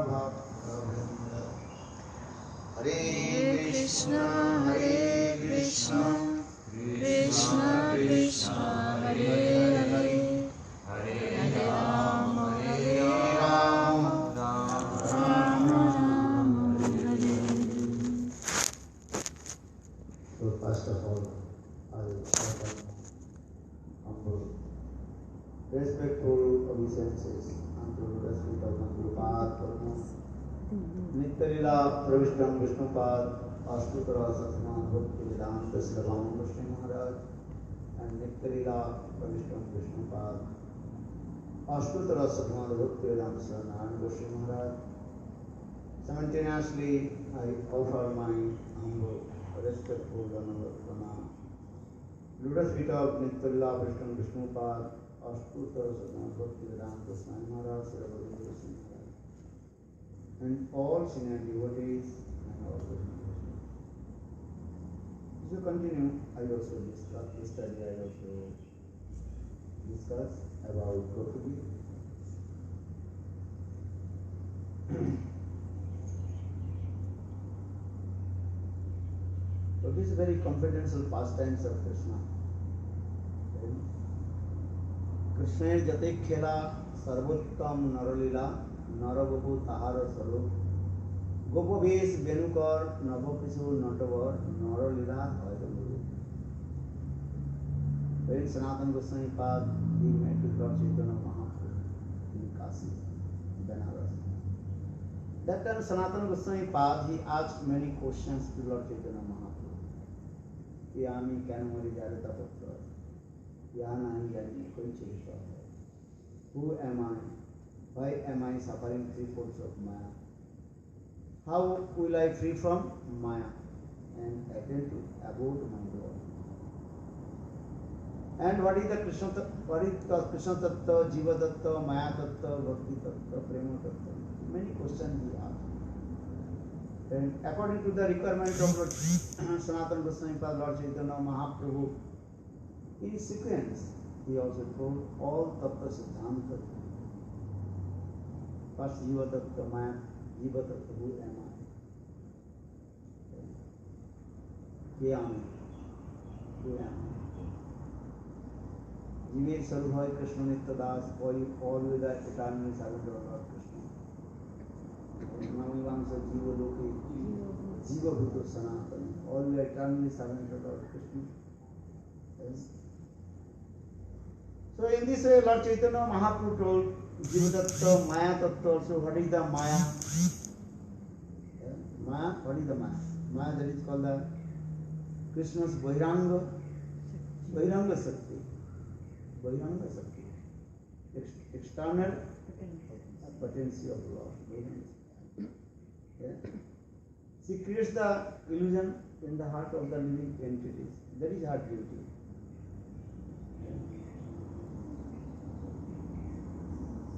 भक्तवृंद। Hare Krishna Krishna Krishna Hare Hare, Hare Ram Ram Ram Hare Hare. So first of all, I offer humble, respectful obeisances unto the feet of Prabhupada, Nitya-lila Pravishtam Vishnupad, Astutara Satman Bhakti Vedanta Sriram Goswami Maharaj, and Nitya-lila Pravishtam Vishnupad, Astutara Satman Bhakti Vedanta Sriram Goswami Maharaj. Simultaneously, I offer my humble, respectful pranam. Lotus feet of Nitya-lila Pravishtam Vishnupad, Astutara Satman Bhakti Vedanta Sriram Maharaj, Sriram Goswami Maharaj, and all senior devotees and all the devotees. So continue, I also discuss about Gopi. So this is very confidential pastimes of Krishna. Krishna jate khela sarvottam naralila নরবপু তাহার স্বরূপ গোপবেশ বেণুকর নবকিশোর নটবর নরলীলা হয় গুরু। When Sanatana Goswami Pad he met with Lord Chaitanya Mahaprabhu in Kashi, Benares. That time Sanatana Goswami Pad he asked many questions to Lord Chaitanya Mahaprabhu. कि आमी केन मरी जारे तपत्र या नहीं जाने कोई चीज है. Who am I? Why am I suffering three folds of Maya? How will I free from Maya and attain to abode my Lord? And what is the Krishna Tattva, Jiva Tattva, Maya Tattva, Bhakti Tattva, Prema Tattva? Many questions he asked. And according to the requirement of Lord Sanatana Goswami Pad, Lord Chaitanya Mahaprabhu, in sequence, he also told all Tattva Siddhanta. First, Jiva Tattva, Maya, Jiva Tattva, who am I? Who am I? Jiva Sarubhai Krishna Nitya Das, always the eternally servant of Lord Krishna. Namivamsa Jiva Loki, Jiva Bhuta Sanatana, always eternally servant of Lord Krishna. Yes. So in this way, Lord Chaitanya Mahaprabhu told Jiva Tattva, Maya Tattva also. What is the Maya? Maya, what is the Maya? Maya, that is called the Krishna's Vairanga Sakti. Vairanga Sakti. External potency of love. Yeah. She creates the illusion in the heart of the living entities. That is her duty.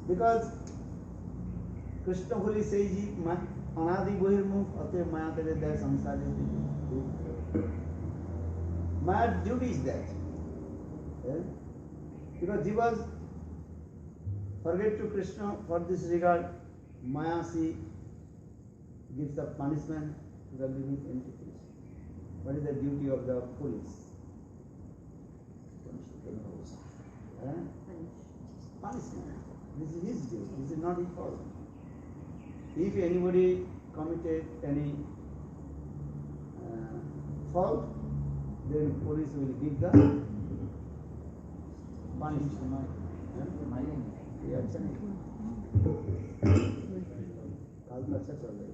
Because Krishna Holy says, Anadi Bohirmukh Ate Maya Tere Daya Samsari. Maya's duty is that. Yeah? Because Jivas forget to Krishna for this regard, Maya she gives the punishment to the living entities. What is the duty of the police? Punishment. This is his duty. This is not his fault. If anybody committed any fault, then police will give the punishment. काल में अच्छा चल रहा है.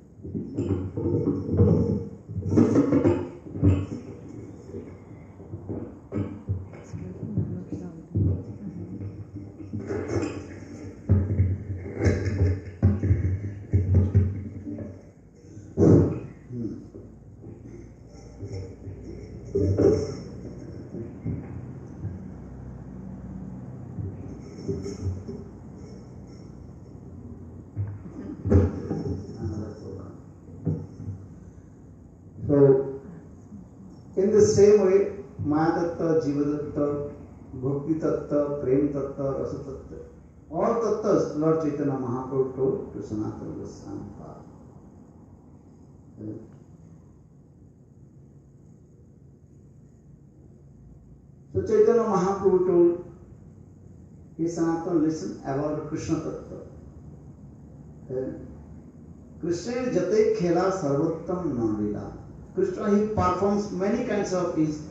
So, in the same way, Maya Tattva, Jiva Tattva, Bhakti Tattva, Prem Tattva, Rasa Tattva, All tattas Lord Chaitanya Mahaprabhu told to Sanatana Goswami Pad. So Chaitanya Mahaprabhu told, he Sanatana, listen about Krishna Tattva. Krishna jate khela sarvottam nanlila. Krishna, he performs many kinds of his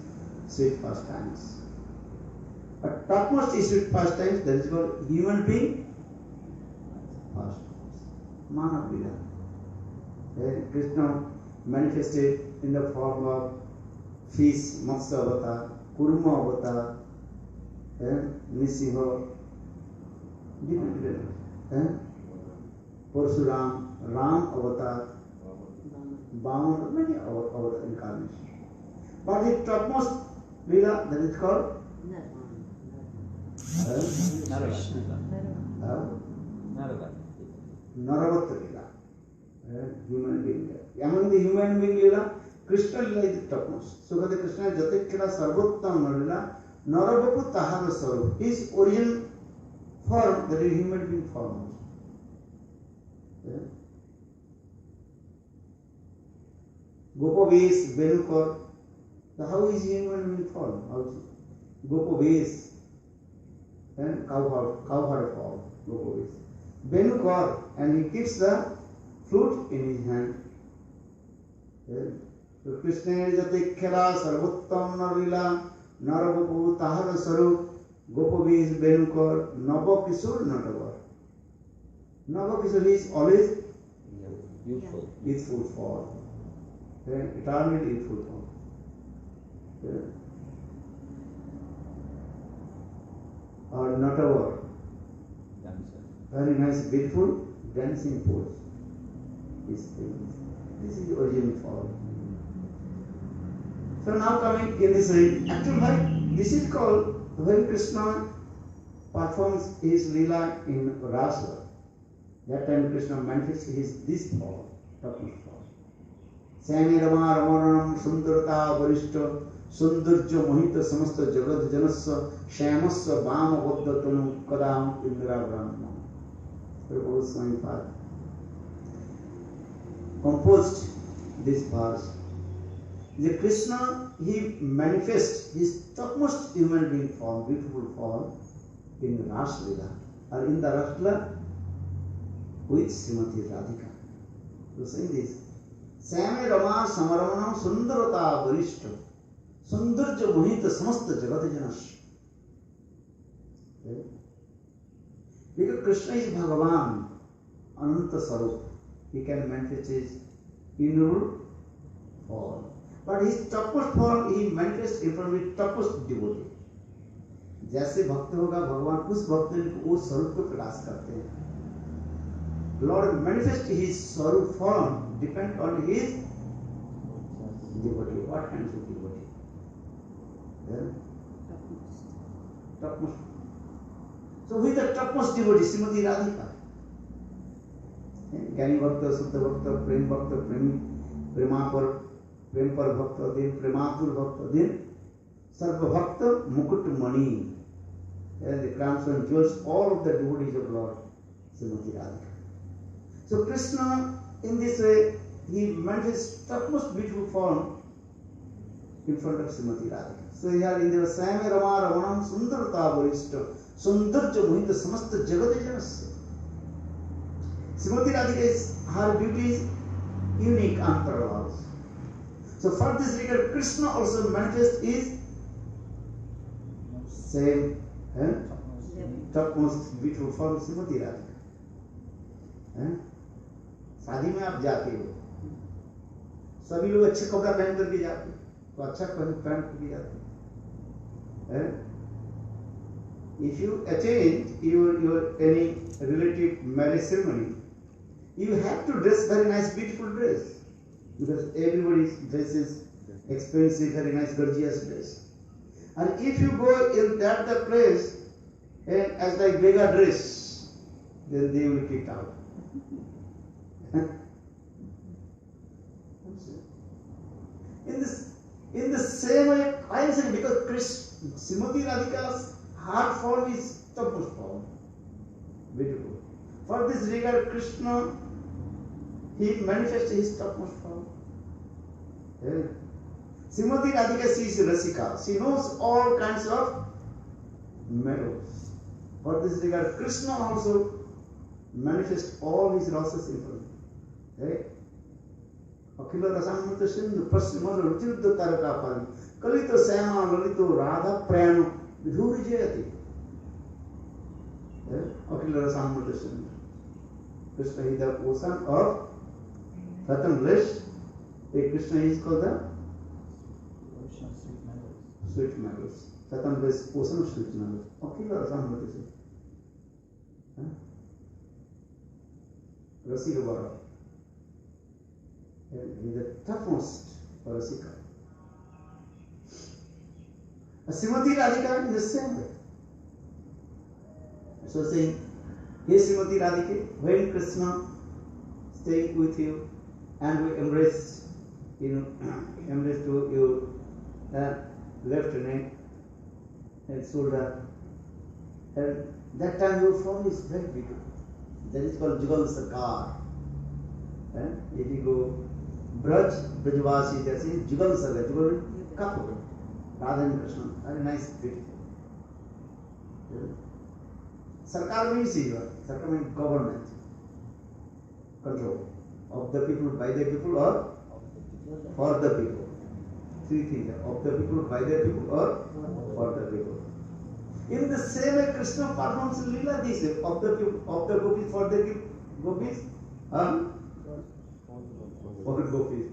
sweet pastimes. But topmost is sweet pastimes, that is called human being pastimes. Manav Lila. Krishna manifested in the form of fish, Matsya avatar, Kurma avatar, Nisiha, different Parsuram, Ram avatar, Bhaman, many avatar incarnations. But the topmost Lila, that is called Naravatta Lila, human being. Among the human being Lila, Krishna Lila is the topmost. So that Krishna Jate Khela Sarvottam Lila, Naravapu Tahara Sarup. His origin form, that is human being form. Gopavesh, Venukar, how is human being form also? Gopavesh, and cowherd form, Gopavesh. Venukar, and he keeps the flute in his hand. So Krishna jate khela sarvottam narila narabapu tahara sarup Gopavesh Venukar Navakishore Natavar. Navakishore is always youthful form. Eternal youthful form. Or Natavar. Very nice, beautiful, dancing pose. This is the original form. So now coming in this way, actually this is called when Krishna performs his Leela in Rasa. That time Krishna manifests this form, topmost form. Sami Rama Ramaranam Sundarata Varishta Sundarja Mohita Samasta Jagad Janasya Shyamasya Bama Vaddhatanu Kadam Indra Brahma. Prabhu Goswami Pad composed this verse. The Krishna, he manifests his topmost human being form, beautiful form, in Rasa Leela, or in the Rasa Leela with Srimati Radhika. You say this. Same Rama Samaramanam Sundarata Varishta Sundarja Mohita Samasta Jagatijanash. Because Krishna is Bhagavan, Ananta Sarup. He can manifest his inner form. But his topmost form, he manifests in front of his topmost devotee. जैसे भक्त होगा भगवान उस भक्त को स्वरूप को प्रकाश करते हैं. Lord manifest his स्वरूप form depend on his devotee. What kinds of devotee? Topmost. So with the topmost devotee, Srimati Radhika. ज्ञानी भक्त, शुद्ध भक्त, प्रेम भक्त, प्रेमापर, प्रेम पर भक्त, दिन प्रेमातुर भक्त, दिन सर्व भक्त, मुकुट मणि. The crowns and jewels, all of the devotees of Lord Srimati Radhika. So Krishna, in this way, he manifests topmost beautiful form in front of Srimati Radhika. So here in the Same Rama Ramanam Sundarata Varishta Sundarja Mohita Samasta Jagatijanasya. Srimati Radhika is, her beauty is unique and parallel. So for this regard, Krishna also manifests his same topmost beautiful form Srimati Radhika. शादी में आप जाते हो, सभी लोग अच्छे कपड़ा पहन करके जाते हैं, तो अच्छा पहन करके जाते हैं. If you attend your any relative marriage ceremony, you have to dress very nice, beautiful dress, because everybody's dress is expensive, very nice, gorgeous dress. And if you go in that the place and as like beggar dress, then they will kick out. In the same way, I am saying, because Srimati Radhika's heart form is topmost form. For this regard, Krishna, he manifests his topmost power. Yeah. Srimati Radhika, she is Rasika. She knows all kinds of mellows. For this regard, Krishna also manifests all his rasas in front. Yeah. अखिल रसामृत सिंधु पश्चिम रुचिरुद्ध तारका पाली कलितो श्यामा ललितो राधा प्रयाण विधुर जयति. अखिल Rasamrita Sindhu. Krishna is the ocean of Satam bliss. Krishna is called the ocean of sweet memories. Sweet memories. Satam bliss, ocean of sweet memories. अखिल रसामृत सिंधु. रसिक वरा. He is the topmost Rasika. Srimati Radhika is the same way. So saying, hey Srimati Radhika, when Krishna staying with you and we embrace to your left neck and shoulder, and that time your form is very beautiful. That is called Jugal Sarkar. If you go Brajvasi, that's it, Jugal Sarkar, Jugal couple, Radha and Krishna, very nice, beautiful. Sarkar means Sarkar means government, control of the people, by the people, or for the people. Three things: of the people, by the people, or for the people. In the same way, Krishna performs Leela this way: of the people, of the gopis, for the gopis, for the gopis.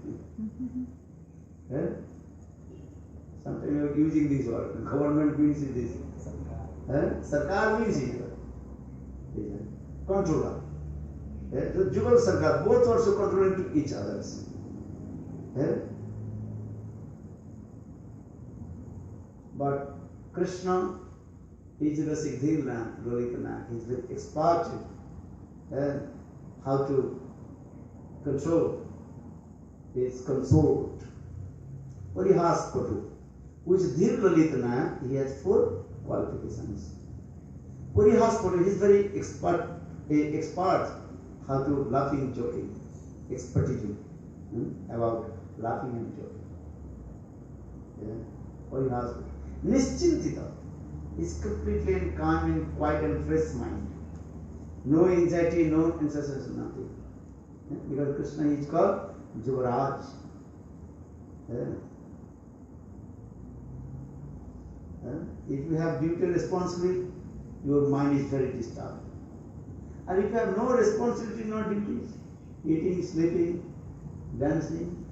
Sometimes you are using this word. Government means this. Sarkar means it. Controller. So Jugal Sarkar, both also controlling to each others. But Krishna is Rasik Dhirna, Lolitana. He is very expert in how to control. He is consoled. Parihas Patu. Which Dhir Lolitana, he has 4 qualifications. Parihas Patu, he is very expert how to laughing, joking, expertise about laughing and joking. Parihas Patu. Nischintita is completely and calm and quiet and fresh mind. No anxiety, no incessation, nothing. Because Krishna is called Juvaraj. If you have duty and responsibility, your mind is very disturbed. And if you have no responsibility, no duties, eating, sleeping, dancing,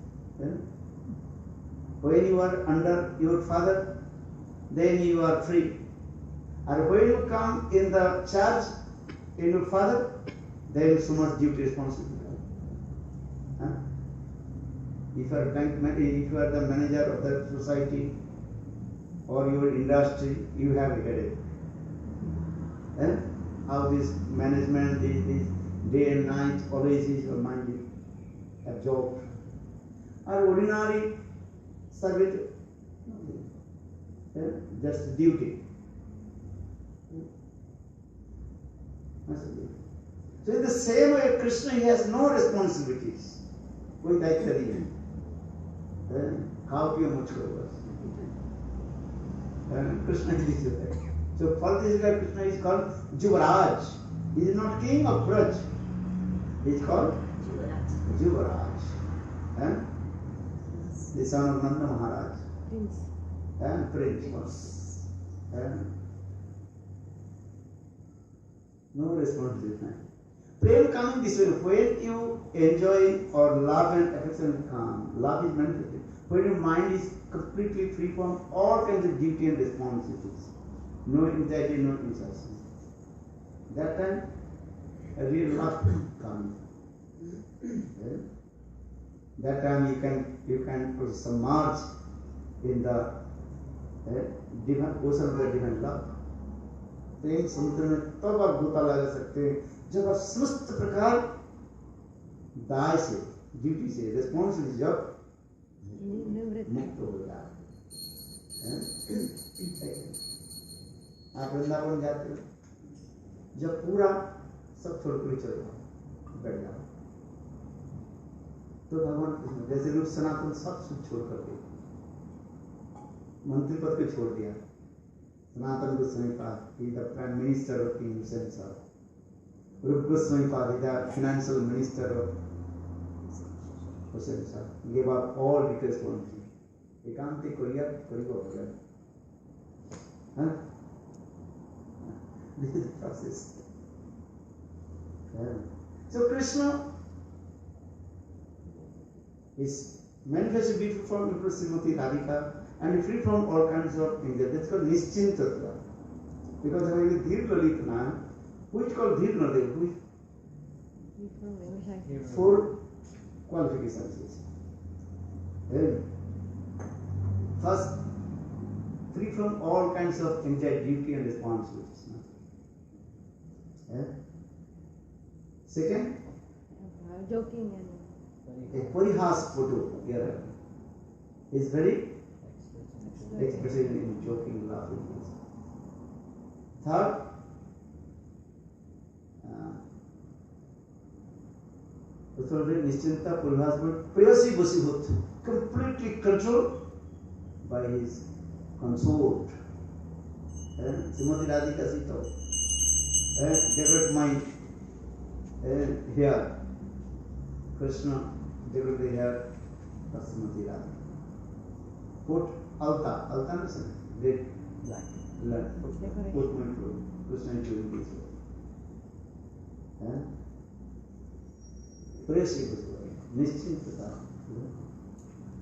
when you are under your father, then you are free. And when you come in the charge in your father, then so much duty responsibility. If you are if you are the manager of the society or your industry, you have a headache. How this management, this day and night, always is your mind absorbed. Or ordinary service, just duty. So in the same way, Krishna, he has no responsibilities. कोई दायित्व नहीं है. खाओ पियो मुझ करो बस. Krishna is this way. So for this reason, Krishna is called Juvaraj. He is not king of Braj. He is called Juvaraj. The son of Nanda Maharaj. Prince. Prince. No responsibility. Prem coming this way. When you enjoy or love and affection come, love is manifested. When your mind is completely free from all kinds of duty and responsibilities, no anxiety, no incessation. That time, a real love comes. That time you can submerge in the divine ocean of the divine love. प्रेम समुद्र में तब आप गोता लगा सकते हैं जब आप समस्त प्रकार दाय से, ड्यूटी से, रेस्पॉन्सिबिलिटी जब मुक्त हो जाए. आप वृंदावन जाते हो, जब पूरा सब छोड़ कर चले जाओ, बैठ जाओ। तो भगवान कृष्ण जैसे रूप सनातन सब छोड़ करके मंत्री पद को छोड़ दिया। Sanatan Goswami Pad is the prime minister of king Hussain साहब। Rup Goswami Pad is the financial minister of Hussain साहब। Give up all details one thing, एकांत कोरिया करिब हो गया। हाँ, this is the process. Yeah. So Krishna is manifested beautiful form of Srimati Radhika and free from all kinds of anger. That's called Nischintatva. Because when we Dhir Lalitana, who is called Dhir Nadev? Who is? Four qualifications. First, free from all kinds of anxiety, duty and responsibilities. Second, joking a Parihas photo here is very expressive in joking, laughing. Third, Nischinta Parihas, Prayasi Vasibhut, completely controlled by his consort. Srimati Radhika Sita, developed mind. Here, Krishna developed here for Srimati Radhika. Put altar, altar means red light. Put my food. Krishna is doing this way. Prayasi Vasibhut, Nischintata.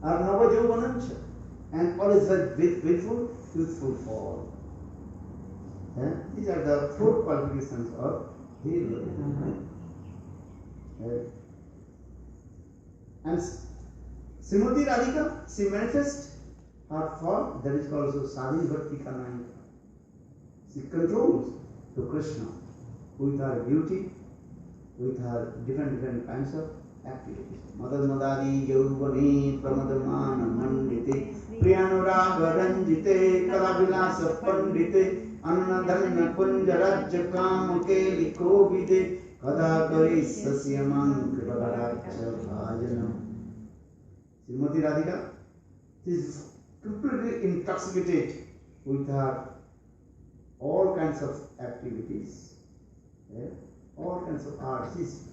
Our Navajovanancha. And all is very beautiful, youthful form. These are the four qualifications of Dhir. And Srimati Radhika, she manifests her form, that is called also Sadhi Bhakti Karnayika. She controls to Krishna with her beauty, with her different kinds of activities. Madad Madadi Yauvani Pramadamana Mandite Priyanuraga Ranjite Kalavilasa Pandite Annadhanna Kunjarajya Kamake Likobide Kadakari Sasyamang Kripavaraksha Bhajanam. Srimati Radhika is completely intoxicated with her all kinds of activities, all kinds of art. She is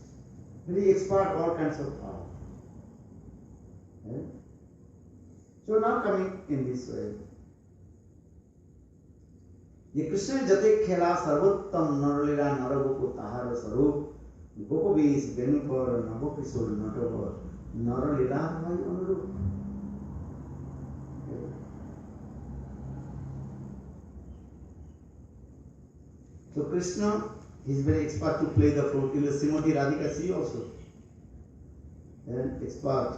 very expert all kinds of art. So now coming in this way, ये कृष्ण जते खेला सर्वोत्तम नरलीला नरगोप ताहार स्वरूप गोपवेश वेणुकर नवकिशोर नटवर नरलीला भाई अनुरूप. So Krishna is very expert to play the flute. In the Srimati Radhika, she also an expert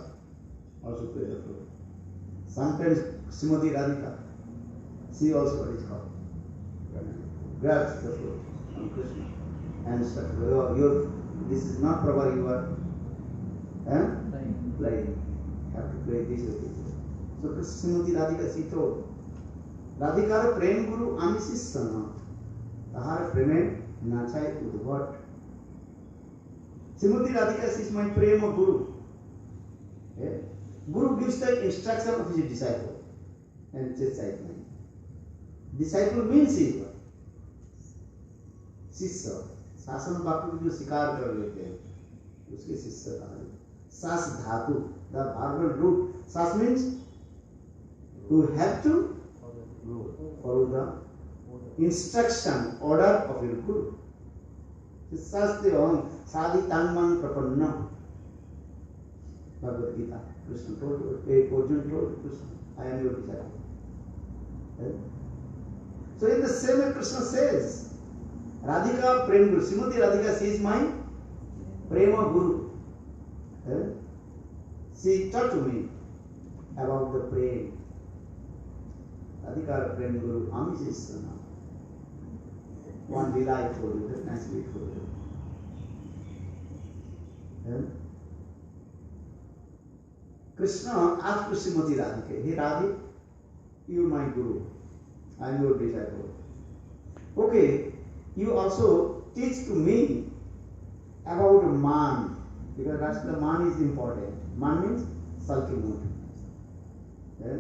also play the flute. Sometimes Srimati Radhika, she also what is called grabs the flute from Krishna and starts. This is not proper. You are playing. Have to play this way. So Srimati Radhika, she told Radhika prem guru amisisana. Tahar preme nachai udvat. Srimati Radhika is my prema guru. Guru gives the instruction of his disciple and disciple. Disciple means is what? शिष्य. शासन वाक्य को जो स्वीकार कर लेते हैं उसके शिष्य कहा जाता है. सास धातु, the verbal root. Sas means you have to follow the instruction, order of your guru. Sastiham sadhitanman prapanna. Bhagavad Gita. Krishna told Arjuna told Krishna, I am your disciple. So in the same way Krishna says, Radhika Prem Guru. Srimati Radhika, she is my Prema Guru. She taught to me about the prem. Radhika Prem Guru Amisisana. One delight for you, that nice sweet for you. Krishna asked to Srimati Radhika, hey Radhika, you are my Guru. I am your disciple. Okay, you also teach to me about man, because that's the man is important. Man means sulky mood. Yeah?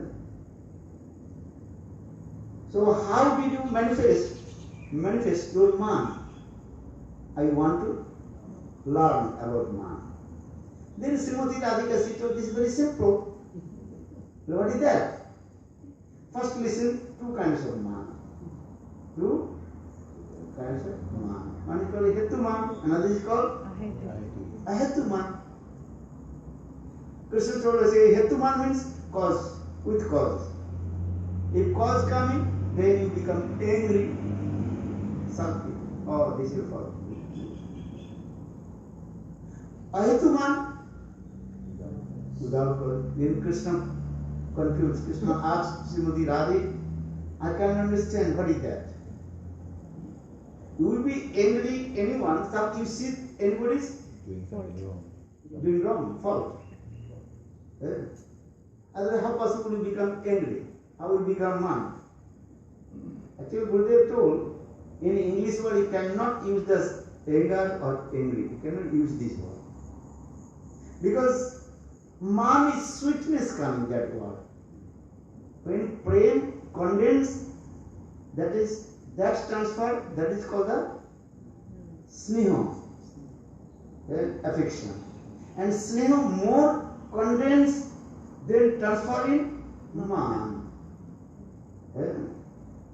So how did you manifest your man? I want to learn about man. Then Srimati Radhika, she told this very simple. What is that? First listen, two kinds of man. Two kinds of man. One is called Hetu man, another is called Ahetu man. Krishna told us Hetu man means cause, with cause. If cause coming, then you become angry, something. Oh, this is fault. Ahetu man, without cause. Then Krishna confused. Krishna asked Srimati Radhe, I can't understand, what is that? You will be angry anyone, some you see anybody's doing wrong, fault. Yeah. Otherwise, how possible you become angry? How will you become man? Actually, Gurudev told, in English word you cannot use the anger or angry. You cannot use this word. Because man is sweetness coming, that word. When prem condense, that's transferred, that is called the sneha, affection. And sneha more condense, then transfer in man.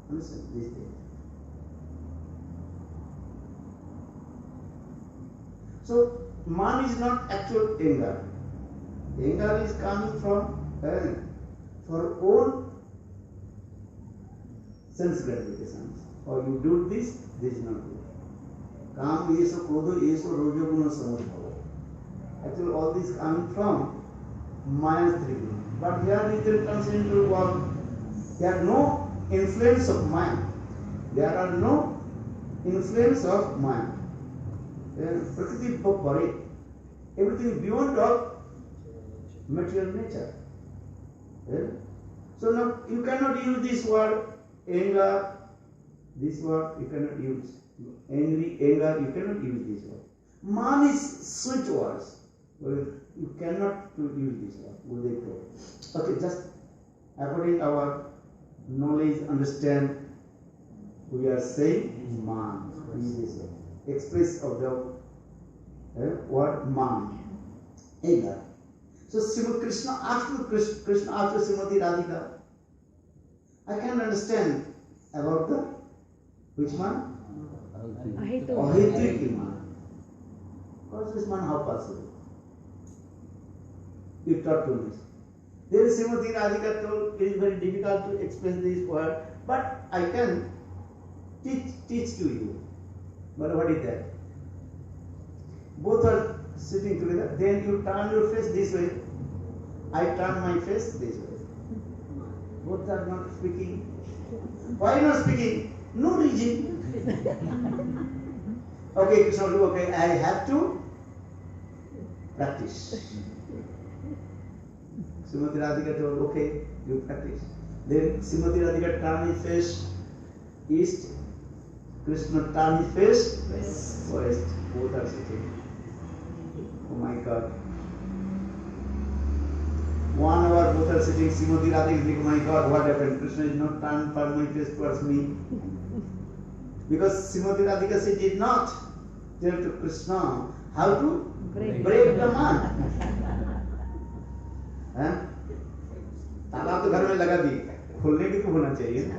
Understand this thing. So man is not actual anger. Anger is coming from for own sense gratifications. Or you do this is not good. Kam yeso kodo yeso rojo guna samudbhava. Actually all this coming from Maya's three guna. But here it comes into what? There are no influence of Maya. There are no influence of Maya. Prakriti bhari. Everything beyond of material nature. So now you cannot use this word anger. This word you cannot use. Angry, anger, you cannot use this word. Man is sweet words. Well, you cannot use this word. Okay, just according to our knowledge, understand, we are saying man. Use this word. Express of the word man. Anger. So Krishna after Srimati Radhika, I can understand about the which man? Ahetu man. Because this man, how possible? You talk to me. Then Srimati Radhika told it is very difficult to explain this word, but I can teach to you. But what is that? Both are sitting together. Then you turn your face this way. I turn my face this way. Both are not speaking. Why not speaking? No reason. Okay, Krishna, okay, I have to practice. Srimati Radhika told, okay, you practice. Then Srimati Radhika turned his face east. Krishna turned his face west. Both are sitting. Oh my God. 1 hour both are sitting. Srimati Radhika is like, oh my God, what happened? Krishna is not turned for my face towards me. Because Srimati Radhika said did not tell to Krishna how to break the man. ताला तो घर में लगा दी, खोलने भी तो होना चाहिए ना?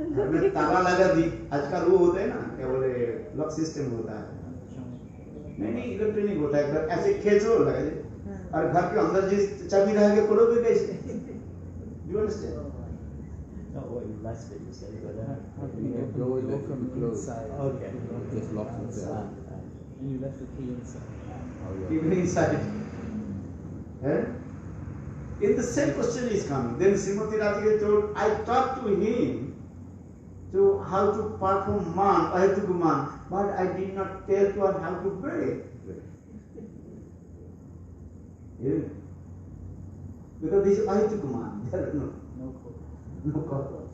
घर में ताला लगा दी, आजकल वो होता है ना, क्या बोले लॉक सिस्टम होता है, नहीं इलेक्ट्रॉनिक होता है, ऐसे खींचो लगा दे, और घर के अंदर जिस चाबी रहेगी खोलोगे कैसे? You understand? Not what you last bit you said, but You go from inside. Okay. Just lock itself. And you left the key inside. Even inside. In the same question is coming. Then Srimati Radhika told, I talked to him to how to perform man, Ahetu man, but I did not tell to her how to break. Yeah. Because this is Ahetu man, there is no cause.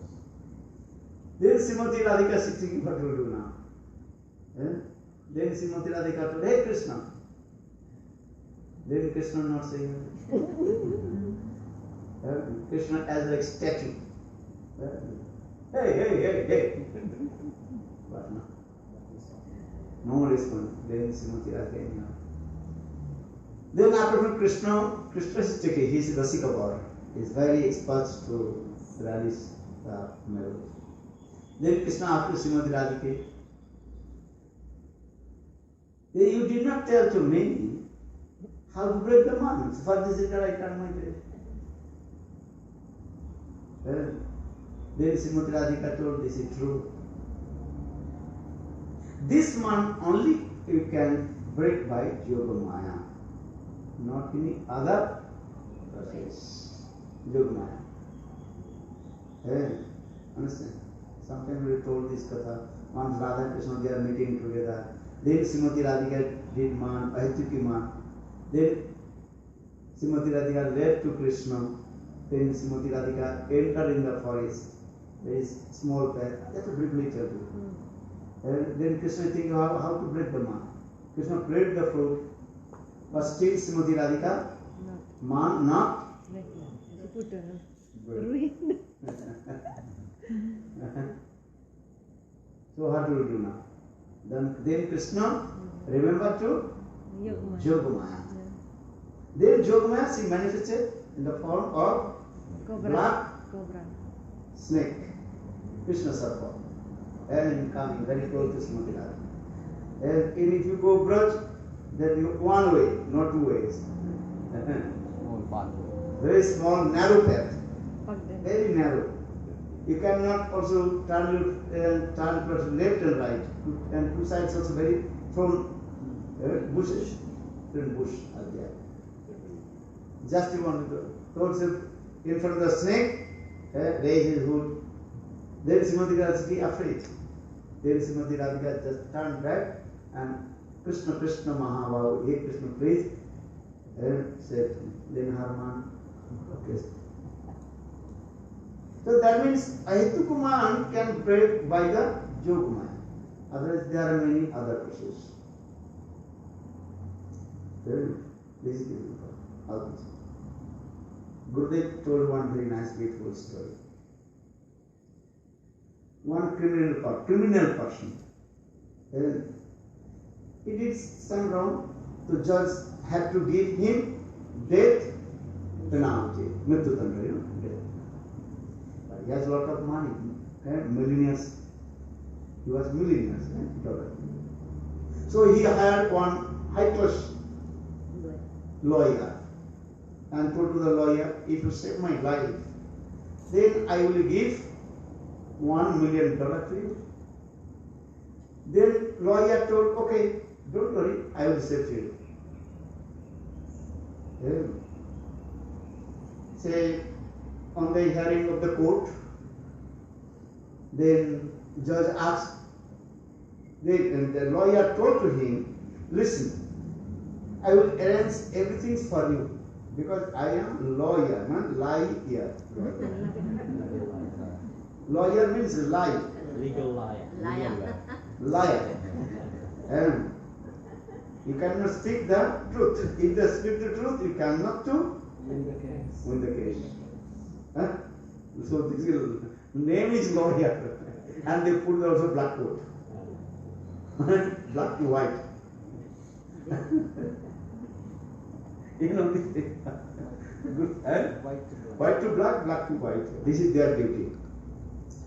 Then Srimati Radhika sitting, what will do now? Then Srimati Radhika told, hey Krishna. Then Krishna not saying anything. Krishna as like statue. Hey. But no response. Then Srimati Radhika came out. Then after Krishna is tricky. He is Rasika Gaur. He is very expert to relish the melody. Then Krishna after Srimati Radhika, then you did not tell to me how to break the man. For this is the right time, my dear. Then Srimati Radhika told, this is true. This man only you can break by Yoga Maya, not any other process. Yoga Maya. Understand? Sometimes we told this katha. Once Radha and Krishna, they are meeting together. Then Srimati Radhika did man, Ahituki man. Then Srimati Radhika led to Krishna. Then Srimati Radhika entered in the forest. There is small path. That's a briefly tell you. Then Krishna thinking how to break the man. Krishna played the flute, but still Srimati Radhika, man not. So how do you do now? Then Krishna remember to Yogamaya. Then Yogamaya she manifested in the form of black snake, Krishna Sarpa, and coming very close to Srimati Radhika. And if you go Braj, then you one way, not two ways. Small path. Very small, narrow path. Very narrow. You cannot also turn towards left and right, and two sides also very thorn bushes, thorn bush are there. Just you want to go towards in front of the snake, raise his hood. Then Srimati Radhika afraid. Then Srimati Radhika just turned back and Krishna Mahabhav, hey Krishna please, and said, then Hanuman, okay. So that means Ahitukuman can break by the Yogamaya. Otherwise there are many other issues. This is beautiful. Gurudev told one very nice beautiful story. One criminal person. He did some wrong. The judge had to give him death penalty, Mrityu Danda, death. But he has a lot of money, millionaires. He was millionaires, dollar. So he hired one high-class lawyer and told to the lawyer, if you save my life, then I will give $1 million to you. Then lawyer told, okay, don't worry, I will save you. Say, on the hearing of the court, then judge asked, the lawyer told to him, listen, I will arrange everything for you because I am lawyer, not liar. Lawyer means lie. Legal liar. Liar. And you cannot speak the truth. If you speak the truth, you cannot to win the case. So this is, name is lawyer. And they put also black coat. Black to white. You know this thing. Good. White to black, black to white. This is their duty.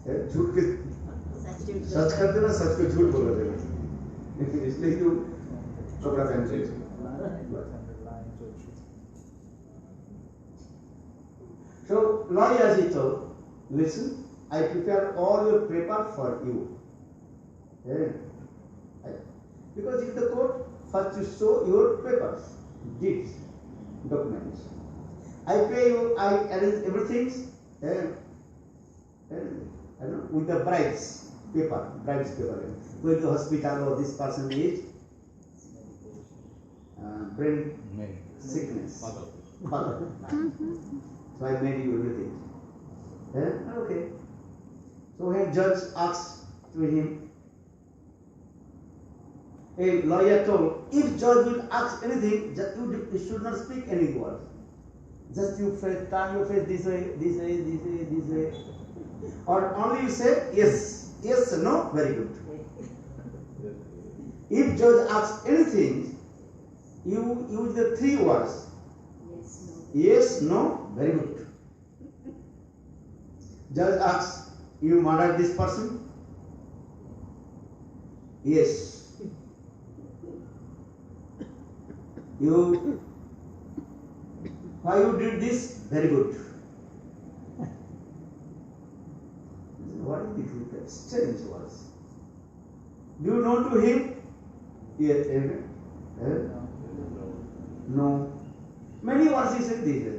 झूठ के सच करते ना सच को झूठ बोल देना इसलिए क्यों कपड़ा पहनते हैं So lawyer he told, listen, I prepare all your paper for you. Because in the court, first you show your papers, deeds, documents. I pay you, I arrange everything. I don't know, with the bribe's paper. Go to the hospital or this person is brain sickness. Father. So I made you everything. Okay. So when judge asks to him, A lawyer told, if judge will ask anything, you should not speak any words. Just you turn your face this way, this way, this way, this way. Or only you say yes, yes, no, very good. If judge asks anything, you use the 3 words. Yes, no, very good. Judge asks, you murdered this person? Yes. Why you did this? Very good. What is this? Strange words. Do you know to him? Yes. No. Many words he said this way.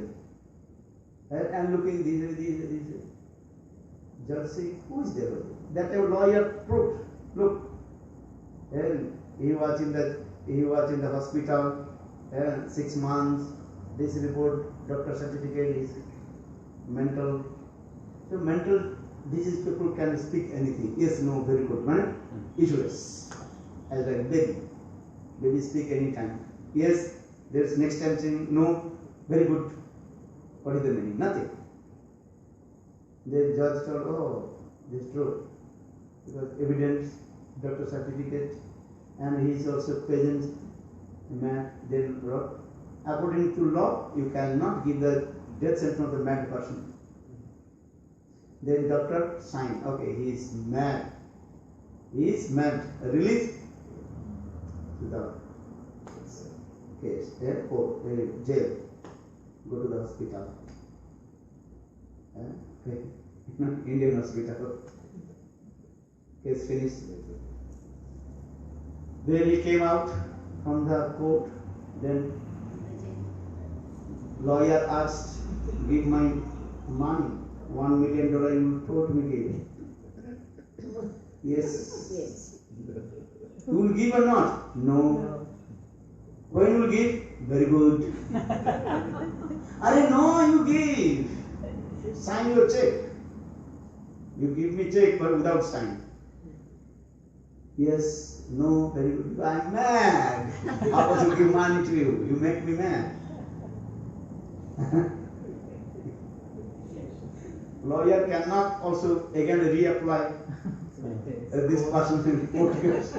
And looking this way. Judge say, who is there? That your lawyer proved. Look. And he was in the hospital 6 months. This report, doctor certificate is mental. So mental disease people can speak anything. Yes, no, very good. Right? Issueless. As like baby. Baby speak anytime. Yes, there's next time saying no, very good. What is the meaning? Nothing. The judge told, oh, this is true. Because evidence, doctor certificate, and he is also present. Man, then wrote, according to law, you cannot give the death sentence of the mad person. Then doctor signed, okay, he is mad. He is mad. Release to the case, jail. Go to the hospital. Okay. Indian hospital. Case finished. Then he came out from the court. Then lawyer asked, give my money. $1 million you told me give. Yes. Yes. You will give or not? No. When you will give? Very good. Arey no, you give. Sign your check. You give me check but without sign. Yes, no, very good. I'm mad. How could you give money to you? You make me mad. Lawyer cannot also again reapply this person in court case.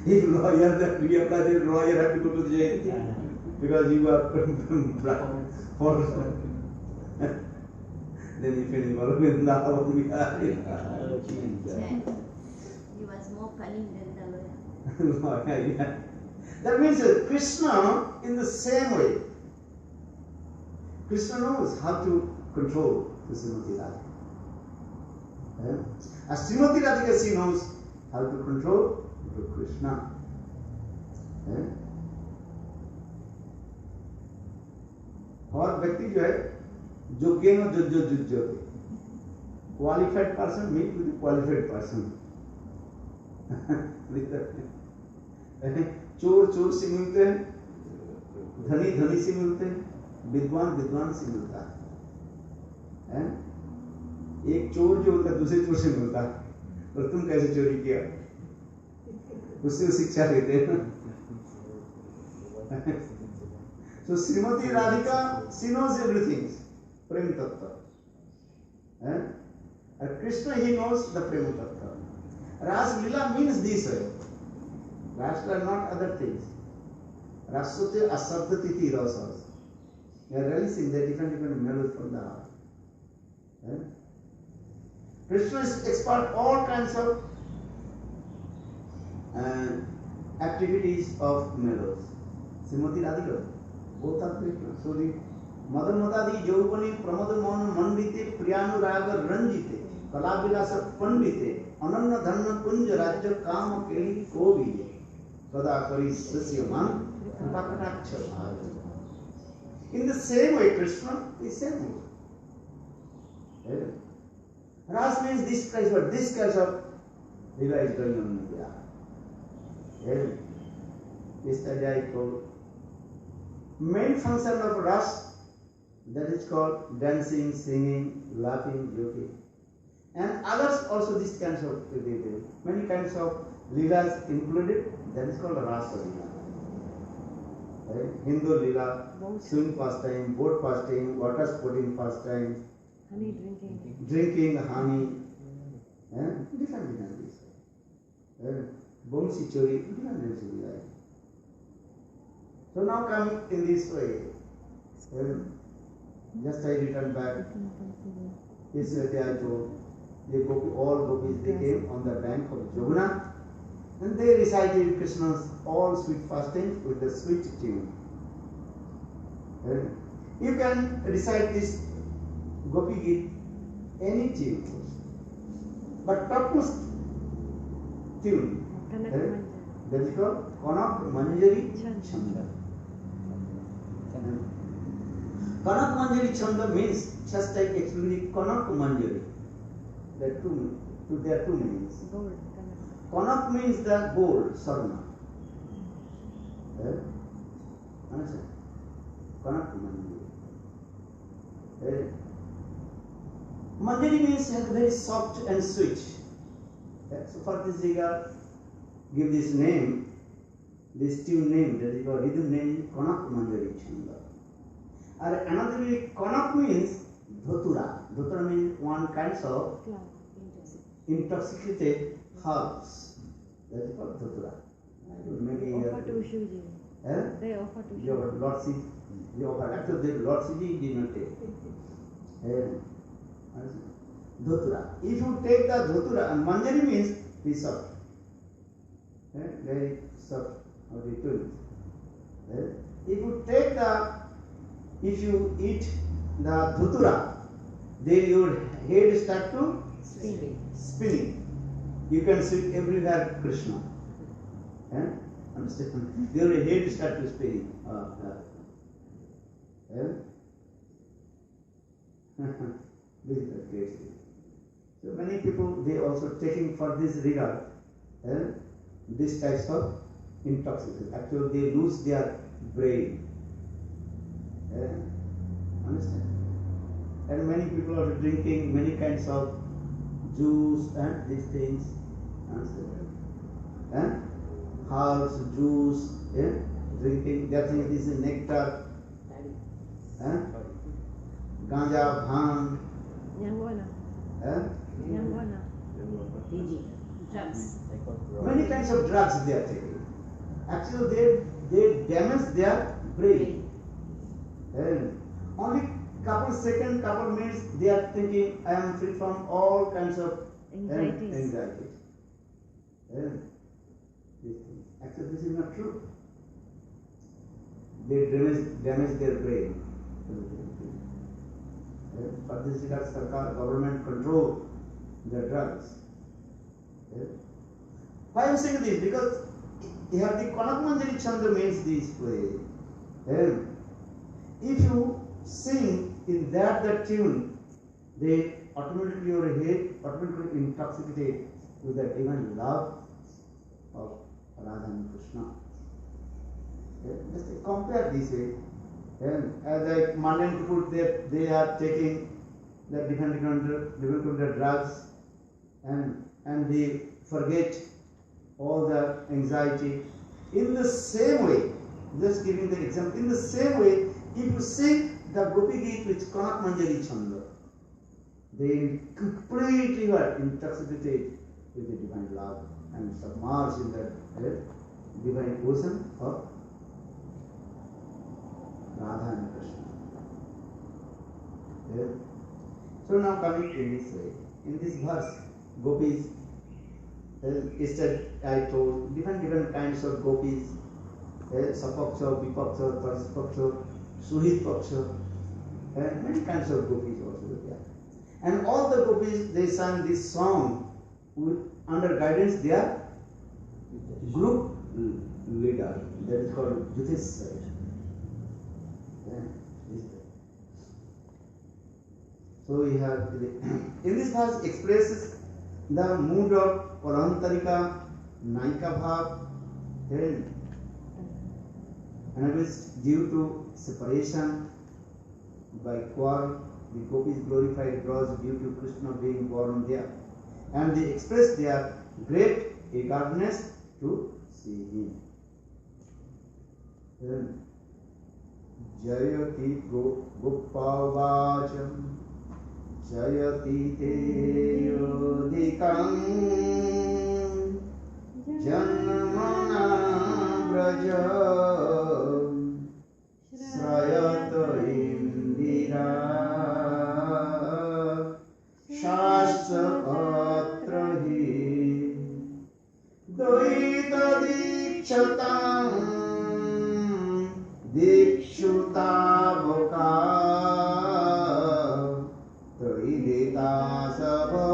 If lawyer that reapply, then lawyer have to go to jail because you are for. Then if any problem, now we are in. He was more cunning than the lawyer. That means Krishna in the same way. Krishna knows how to control the Srimati Radhika. As Srimati Radhika, she knows how to control Krishna. और व्यक्ति जो है योग्य न जो qualified person meet with a qualified person. चोर से मिलते हैं, धनी से मिलते हैं, विद्वान से मिलता है। एक चोर जो होता है दूसरे चोर से मिलता है, और तुम कैसे चोरी किया, उससे शिक्षा लेते हैं। So Srimati Radhika, she knows everything, Prem Tattva. And Krishna, he knows the Prem Tattva. Ras Lila means this way. Ras are not other things. Rasute asabdhatiti rasas. They are releasing the different melodies from the heart. Krishna is expert all kinds of activities of melodies. Srimati Radhika, both are Krishna. So the Madhamadadi Jaupani Pramada Mon Mandite Priyanuraga Ranjite Kalavilasa Pandite Ananna Dhanna Kunja Rajya Kama Keli Kovi Kada Kari Sasyaman Pakataksha. In the same way, Krishna is same way. Ras means this kind of, this kind of Lila is going on India. Yesterday I told main function of Ras, that is called dancing, singing, laughing, joking. And others also these kinds of, many kinds of Leelas included, that is called Rasa Leela. Right? Hindu Leela, Boat. swing pastime, boat pastime, water sporting pastime, Honey drinking. drinking honey, different things. Bomsi chori, different things like. So now coming in this way, just I return back. Yesterday I told all gopis they came on the bank of Jamuna and they recited Krishna's all sweet pastimes with the sweet tune. You can recite this Gopi Gita any tune, but topmost tune Kanak that is called Kanak Manjari Chanda. Kanak Manjari Chanda means just like actually Kanak Manjari. There are two meanings. Gold. Kanak means the gold, sarna. Understand? Kanak Manjari. Manjari means very soft and sweet. So for this regard, give this name, this tune name, that is your rhythm name, Kanak Manjari Chanda. And another way, Kanak means Dhatura. Dhatura means one kind of intoxicated herbs. That is called Dhatura. Maybe Offer to Shivji. They offer to your Shivji. Lord Shiv, you offer. Actually, the Lord Shiv did not take. Dhatura. If you take the Dhatura, and Manjari means be soft. Very soft or the tune. If you eat the Dhatura, then your head start to spinning. You can see everywhere Krishna. Understand? Your head start to spinning. This is the case. So many people they also taking for this regard this types of intoxication. Actually they lose their brain. Understand? And many people are drinking many kinds of juice and these things. Understand? Herbs, juice, drinking, they think this is nectar. Ganja, bhang. Nyangwana. Nyangwana. Drugs. Many kinds of drugs they are taking. Actually, they damage their brain. And only couple seconds, couple minutes, they are thinking, I am free from all kinds of Anxieties. Actually, this is not true. They damage their brain. For this regard, Sarkar, government control the drugs. Why I am saying this? Because you have the Kanak Manjari Chanda means this way. If you sing in that tune, they automatically your head automatically intoxicated with the divine love of Radha and Krishna. Just compare this way. As like mundane people, they are taking the different drugs and they forget all the anxiety. In the same way, just giving the example, in the same way, if you sing the Gopi Gita with Kanak Manjari Chanda, they completely are intoxicated with the divine love and submerged in the divine ocean of Radha and Krishna. So now coming in this way, in this verse, gopis, instead I told different kinds of gopis, Sapaksha, Vipaksha, Tarsapaksha, Suhitpaksha, many kinds of gopis also there. And all the gopis, they sang this song with, under guidance their group leader, that is called Yudhishthira. So we have in this verse expresses the mood of Parantarika, Naika Bhav, and it is due to separation by quarrel. The gopis glorified Raj due to Krishna being born there, and they express their great eagerness to see him. Then Jayati Gopavacham Jayati te yodikam Janmana Braja Srayata Indira Shastra Atrahi Dvaita Dikchatam Dikshuta Boka Traideta Sabha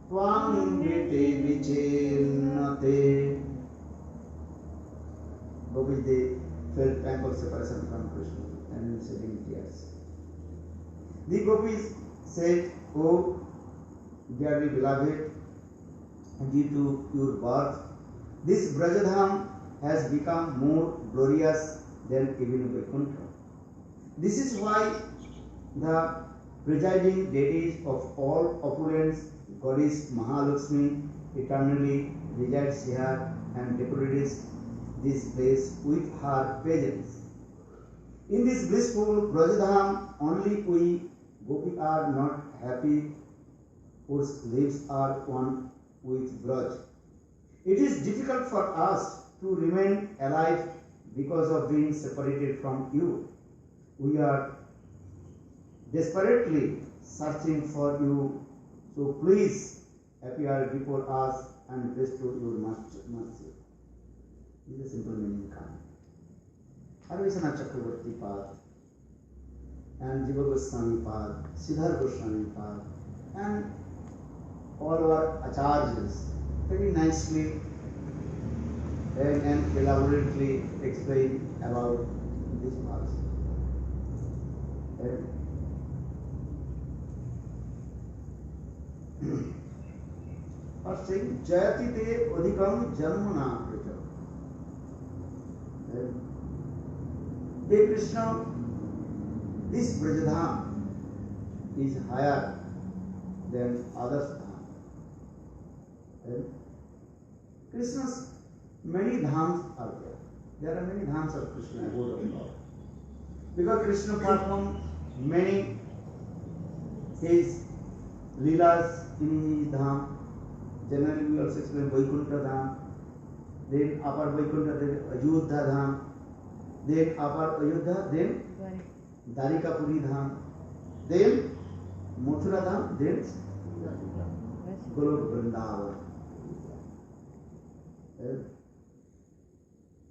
Tvam Viti Vichinnate. Gopis they felt painful separation from Krishna and shedding tears. The gopis said, "Oh, dearly beloved, due to your birth, this Brajadham has become more glorious than even Vaikuntha. This is why the presiding deities of all opulence, Goddess Mahalakshmi, eternally resides here and decorates this place with her presence. In this blissful Brajadham, only we Gopi are not happy, whose lives are one with Braj. It is difficult for us to remain alive because of being separated from you. We are desperately searching for you, so please appear before us and bestow your mercy." This is a simple meaning. Arvisana Chakravarti Pad and Jiva Goswami Pad, Siddhar Goswami Pad, and all our acharyas very nicely and elaborately explain about this verse. First thing, Jayati te adhikam janmana praja. Hey Krishna, this Brajadham is higher than other dham. Krishna's many dhams are there. There are many dhams of Krishna, abode of Lord. Because Krishna performed many his leelas in his dham. Generally we also explain Vaikuntha dham, then upper Vaikuntha, then Ayodhya dham, then upper Ayodhya, then Dwarikapuri dham, then Mathura dham, then Golok Vrindavan.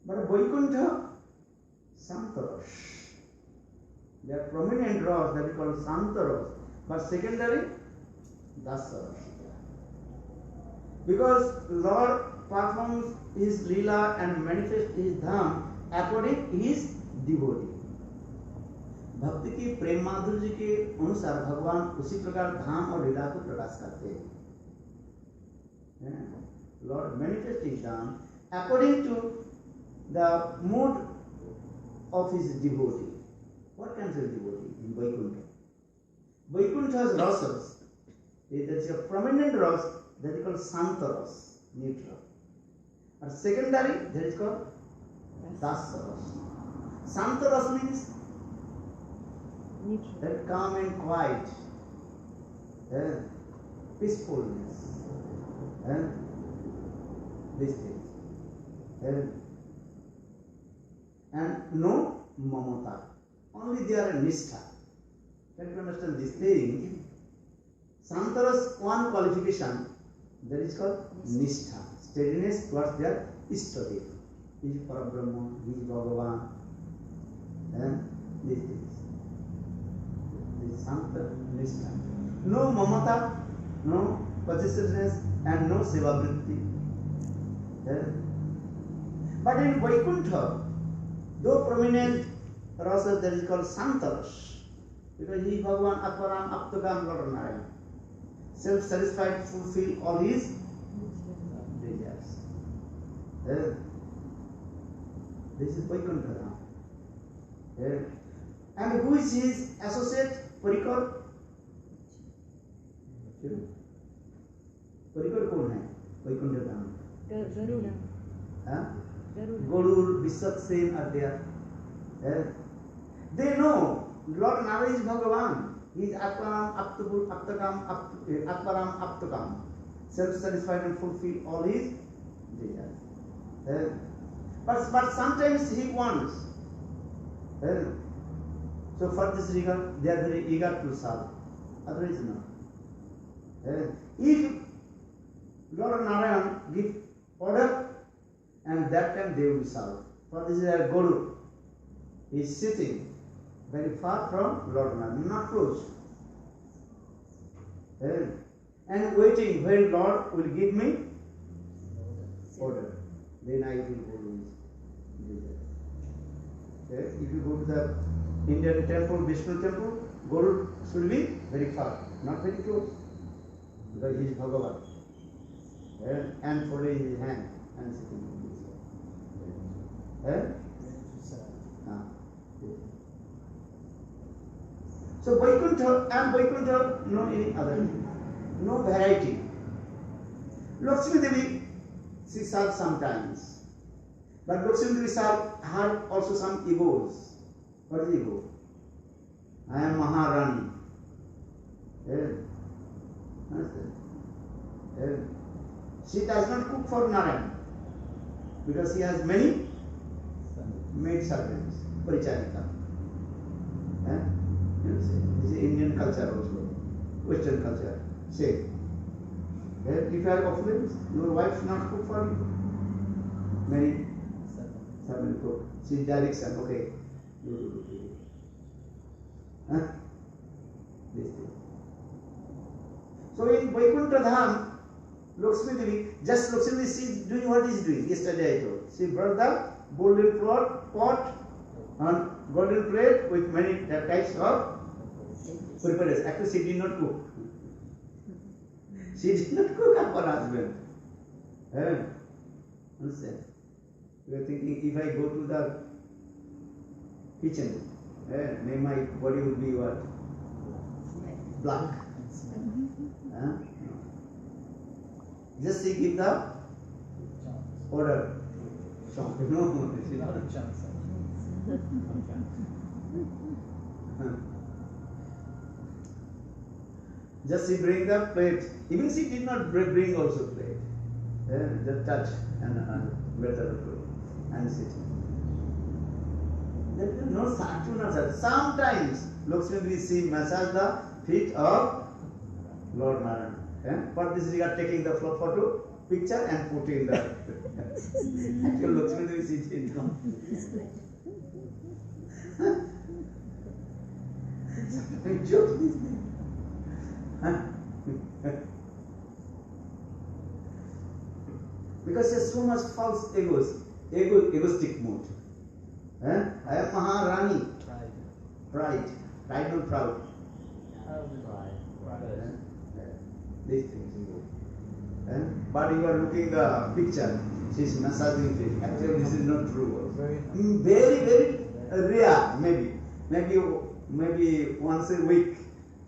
But Vaikuntha, Santaras. They are prominent rocks that we call Santaras, but secondary, Dasaras. Because Lord performs his Leela and manifests his Dham according to his devotee. भक्ति की प्रेम माधुर्य के अनुसार भगवान उसी प्रकार धाम और लीला को प्रकाश करते हैं. Lord manifests his Dham according to the mood of his devotee. What kind of devotee in Vaikuntha? Vaikuntha's rasas, there is a prominent ras that is called Santaras, neutral. And secondary, that is called Dasaras. Santaras means neutral, that calm and quiet, peacefulness, and these things. And no mamata. Only they are a nishtha. Can you understand this thing? Santaras one qualification that is called nishtha, steadiness towards their Ishtadev. He is Parabrahma, he is Bhagavan, and these things. This is Santa nishtha. No mamata, no possessiveness, and no sevavritti. But in Vaikuntha, though prominent rasa that is called Santaras, because he is Bhagavan, Atmaram, Aptagam, Lord Narayan, self-satisfied, fulfill all his desires. This is Vaikuntha Dham. And who is his associate? Parikar. Parikar कौन है? Vaikuntha Dham. Garuda. Huh? Garuda. Gorur, Visaksen are there. They know Lord Nara is Bhagavan. He is Atmaram, Atmaram, Aptakam. Self-satisfied and fulfill all his desires. But sometimes he wants. So for this regard, they are very eager to serve. Otherwise, no. If Lord Narayan give order, and that time they will serve. For this is a Guru. He is sitting very far from Lord Narayan, not close. And waiting when Lord will give me order. Then I will go to his desire. If you go to the Indian temple, Vishnu temple, Guru should be very far, not very close. Because he is Bhagavan. And folding his hand and sitting on this. So Vaikuntha, no any other, no variety. Lakshmi Devi, she serves sometimes. But Lakshmi Devi had also some egos. What is ego? I am Maharani. She does not cook for Narayan because he has many maid servants, Paricharika. This is Indian culture also, Western culture. Same. If you are affluent, your wife should not cook for you. Many servants cook. She direction, okay. This thing. So in Vaikuntha Dham, Lakshmi Devi, just Lakshmi Devi, she is doing what is doing. Yesterday I told. She brought the golden pot and golden plate with many types of preparation. Actually, she did not cook. She did not cook for her husband. Understand? We are thinking if I go to the kitchen, then my body will be what? Black. No. Just she give the order. No, It's not a chance. just she bring the plate. Even she did not bring also plate. Just touch and better food and sit. There is no sadhana. Sometimes Lakshmi Devi she massage the feet of Lord Narayan. For this regard, taking the photo picture and putting the actual Lakshmi Devi she did not. Joke this thing. Because there's so much false egoistic mood. I am Maharani. Pride. Pride not proud. These things. But you are looking the picture. She's massaging it. Actually, this is not true. Very, very rare. Maybe once a week.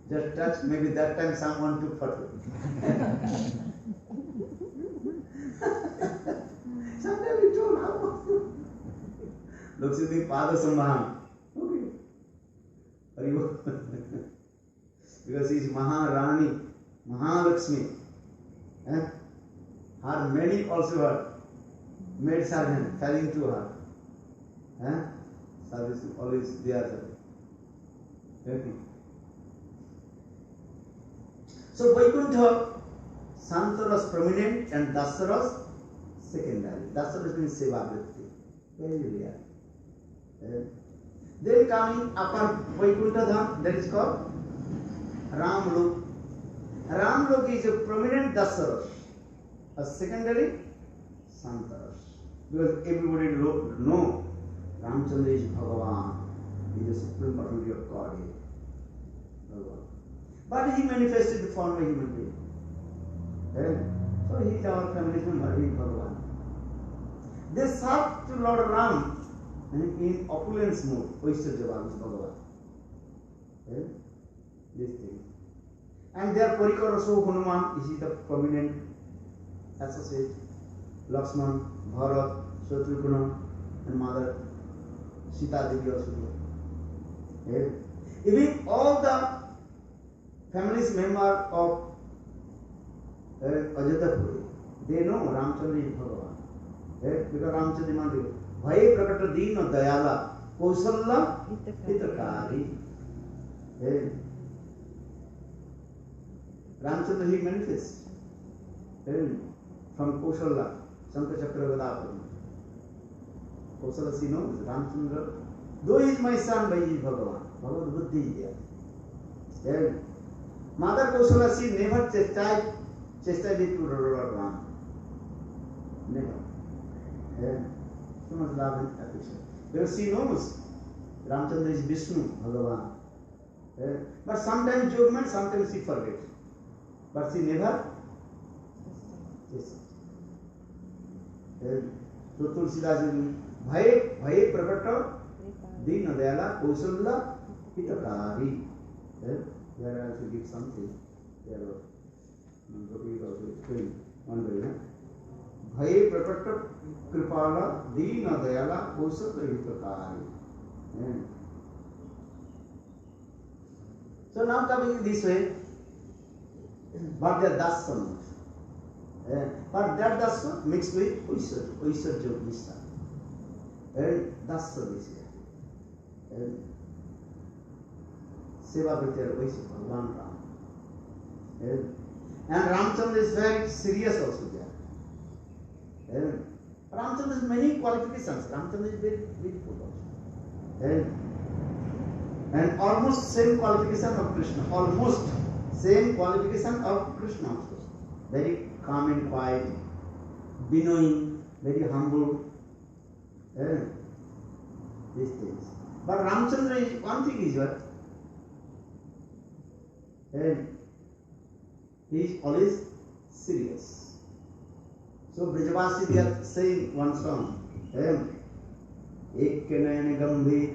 Just touch. Maybe that time someone took photo. Sometimes we told how. Looks at the Pada Sambhahan. Okay. Because he is Maharani, Mahalakshmi. Her many also her maid servant telling to her. Service always there. Okay. So Vaikuntha, Santaras prominent and Dasaras secondary. Dasaras means Seva Vritti. Very rare. Then coming upper Vaikuntha Dham, that is called Ramlok. Ramlok is a prominent Dasaras, a secondary Santaras. Because everybody know Ramchandra is Bhagavan, he is the supreme personality of God. But he manifested the form of a human being. So he is our family member, he is Bhagavan. They serve to Lord Ram in opulence mode, Vaishya is Bhagavan. These things. And their Parikar also Hanuman is the prominent associate Lakshman, Bharat, Shatrugna, and Mother Sita Devi also there. Even all the families member of Ajodhapuri, they know Ramchandra is Bhagavan. Because Ramchandra demanded, Bhai Prakata Dina Dayala Kausala Hitakari. Ramchandra he manifests from Kausala, Shankar Chakra Gadapati. Kausala she knows Ramchandra, though he is my son, but he is Bhagavan. Bhagavad Buddhi is there. Mother Kausala she never chastised it to Lord Ram. Never. So much love and affection. Because she knows Ramchandra is Vishnu, Bhagavan. But sometimes judgment, sometimes she forgets. But she never chastises. So Tulsidas is Bhai Prakata Dina Dayala Kausala Hitakari. There I also give something. There Gopi also explain one way. Bhai Prakata Kripala Dina Dayala Kausala Hitakari. So now coming this way, but there Dasa. But that Dasa mixed with Oisar Jogmista. And Dasa this year. And Seva Bhattya Oisar Bhagavan Ram. And Ramchandra is very serious also there. Ramchandra has many qualifications. Ramchandra is very beautiful also. And almost same qualification of Krishna. Almost same qualification of Krishna also. Very calm and quiet, benign, very humble. These things. But Ramchandra is one thing is what? He is always serious. So Brajavasi they are saying one song. एक के नयन गंभीर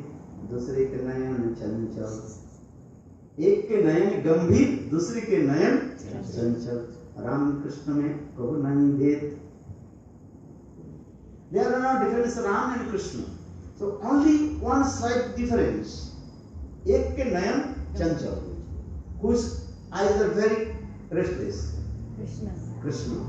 दूसरे के नयन चंचल. एक के नयन गंभीर दूसरे के नयन चंचल. राम कृष्ण में कबू नहीं भेद. There are no difference Ram and Krishna. So only one slight difference. एक के नयन चंचल. Whose eyes are very restless. Krishna.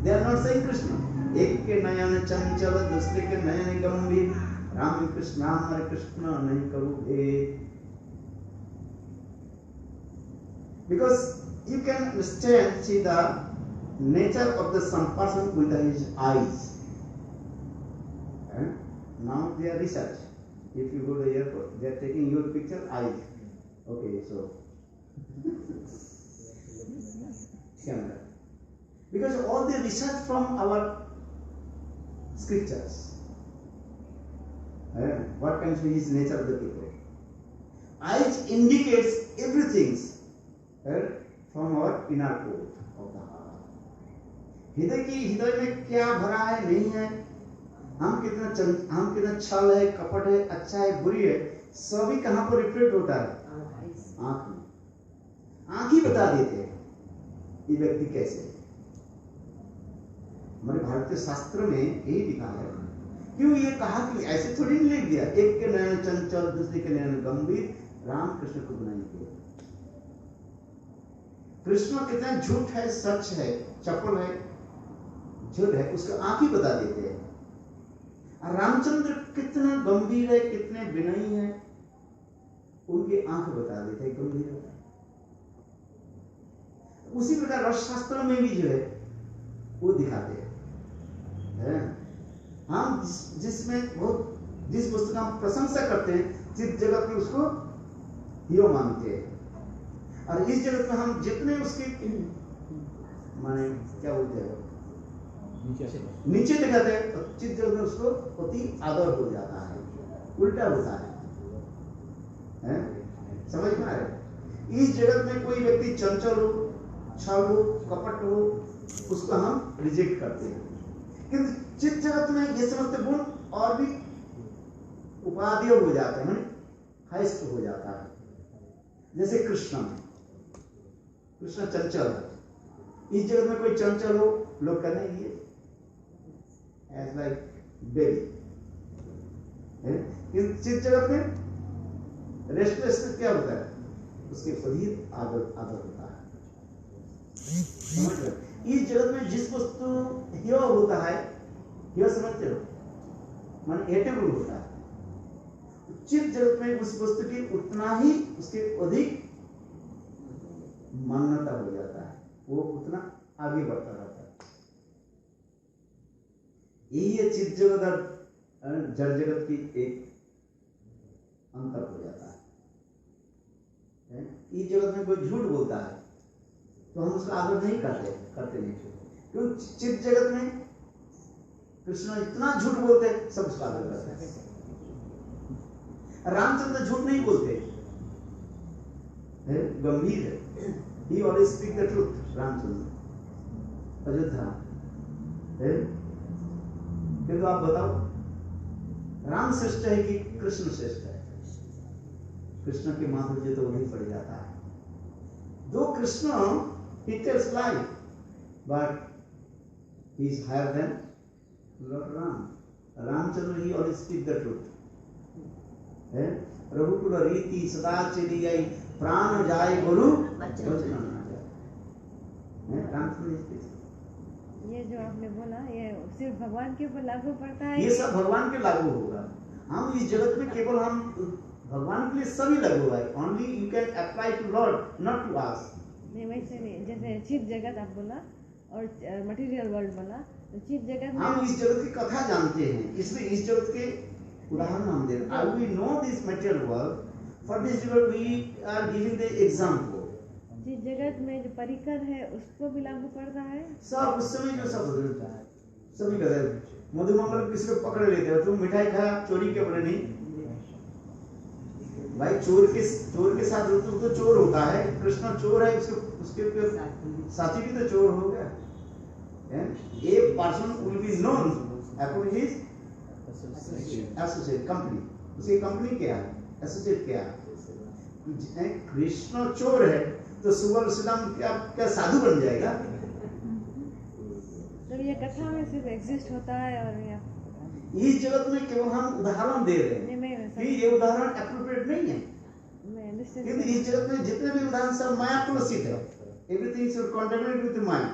They are not saying Krishna. एक के नयन चंचल दूसरे के नयन गंभीर. राम कृष्ण हरे कृष्ण नहीं करो भेद. Because you can understand, see the nature of the some person with his eyes. Now they are research. If you go to the airport, they are taking your picture eyes. Okay, so camera. Because all the research from our scriptures. What can be his nature of the people? Eyes indicates everything from our inner core of the heart. हृदय में क्या भरा है नहीं है, हम कितना छल है, कपट है, अच्छा है, बुरी है, सभी कहाँ पर रिफ्लेक्ट होता है? आंख में. आंख ही बता देते हैं ये व्यक्ति कैसे. हमारे भारतीय शास्त्र में यही लिखा है. क्यों ये कहा कि ऐसे थोड़ी नहीं लिख दिया. एक के नयन चंचल दूसरे के नयन गंभीर. राम कृष्ण को बनाई किया. कृष्ण कितना झूठ है, सच है, चपल है, झूठ है, उसका आंख ही बता देते हैं. और रामचंद्र कितना गंभीर है, कितने विनयी है, उनकी आंख बता देते हैं गंभीर है. उसी प्रकार रस शास्त्र में भी जो है वो दिखाते हैं. हम जिस वस्तु का हम प्रशंसा करते हैं, जिस जगत में उसको हीरो मानते हैं, और इस जगत में हम जितने उसके माने क्या बोलते हैं नीचे दिखाते हैं, तो जिस जगत में उसको अति आदर हो जाता है. उल्टा होता है. समझ में आ रहा है? इस जगत में कोई व्यक्ति चंचल हो, छल हो, कपट हो, उसको हम रिजेक्ट करते हैं. किंतु जिस जगत में ये समस्त गुण और भी उपादेय हो जाते हैं, हाइस्ट हो जाता है. जैसे कृष्ण चंचल है. इस जगत में कोई चंचल हो, लोग करने लिए एज लाइक बेबी। चित्त जगत में रेस्टलेसनेस क्या होता है? उसके अधीर आदर होता है। समझ रहे? इस जगत में जिस वस्तु ह्य होता है, ह्य समझते हो, मान एटेबल होता है, चित्त जगत में उस वस्तु की उतना ही उसके अधिक मान्यता हो जाता है, वो उतना आगे बढ़ता रहता है। यही है चित्त जगत और जड़ जगत की एक अंतर हो जाता है। इस जगत में कोई झूठ बोलता है तो हम उसका आदर नहीं करते नहीं, क्योंकि चित्त जगत में कृष्ण इतना झूठ बोलते हैं, सब उसका आदर करते हैं। रामचंद्र झूठ नहीं बोलते, गंभीर है। He always speak the truth, Ramchandra. Ayodhya किंतु आप बताओ, राम श्रेष्ठ है कि कृष्ण श्रेष्ठ है? कृष्ण के माधुर्य तो वही पड़ जाता है। दो Krishna he tells lie, but he is higher than Lord Ram. Ramchandra he always speak the truth. रघुकुल रीति सदा चलिए प्राण जाए गुरु वचन ना जाए। रामचंद्र ये जो आपने बोला ये सिर्फ भगवान के ऊपर लागू पड़ता है? ये सब भगवान के लागू होगा। हम इस जगत में केवल हम भगवान के लिए सभी लागू है। Only you can apply to Lord, not to us. नहीं वैसे नहीं, जैसे चित्त जगत आप बोला और मटेरियल वर्ल्ड बोला, तो चित्त जगत में हम इस जगत की कथा जानते हैं, इसलिए इस जगत के उदाहरण हम दे रहे हैं। We know this material world, for this world we are giving the example. जिस जगत में जो परिकर है उसको भी लागू पड़ता है सब उस समय जो सब बदलता है, सभी कहते मधुमंगल किसी को पकड़ लेते हो, तुम मिठाई खाया चोरी के बोले नहीं भाई, चोर के साथ तो चोर होता है। कृष्ण चोर है, उसके साथी भी तो चोर हो गया। A person will be known according to his associate company। उसकी कंपनी क्या है, एसोसिएट क्या है? कृष्ण चोर है तो सुबह श्रीराम क्या साधु बन जाएगा? तो ये कथा में सिर्फ एग्जिस्ट होता है और इस जगत में केवल हम उदाहरण दे रहे हैं कि ये उदाहरण एप्रोप्रिएट नहीं है, क्योंकि इस जगत में जितने भी उदाहरण सब माया क्लोसित है। एवरीथिंग इज कंटामिनेटेड विद माया।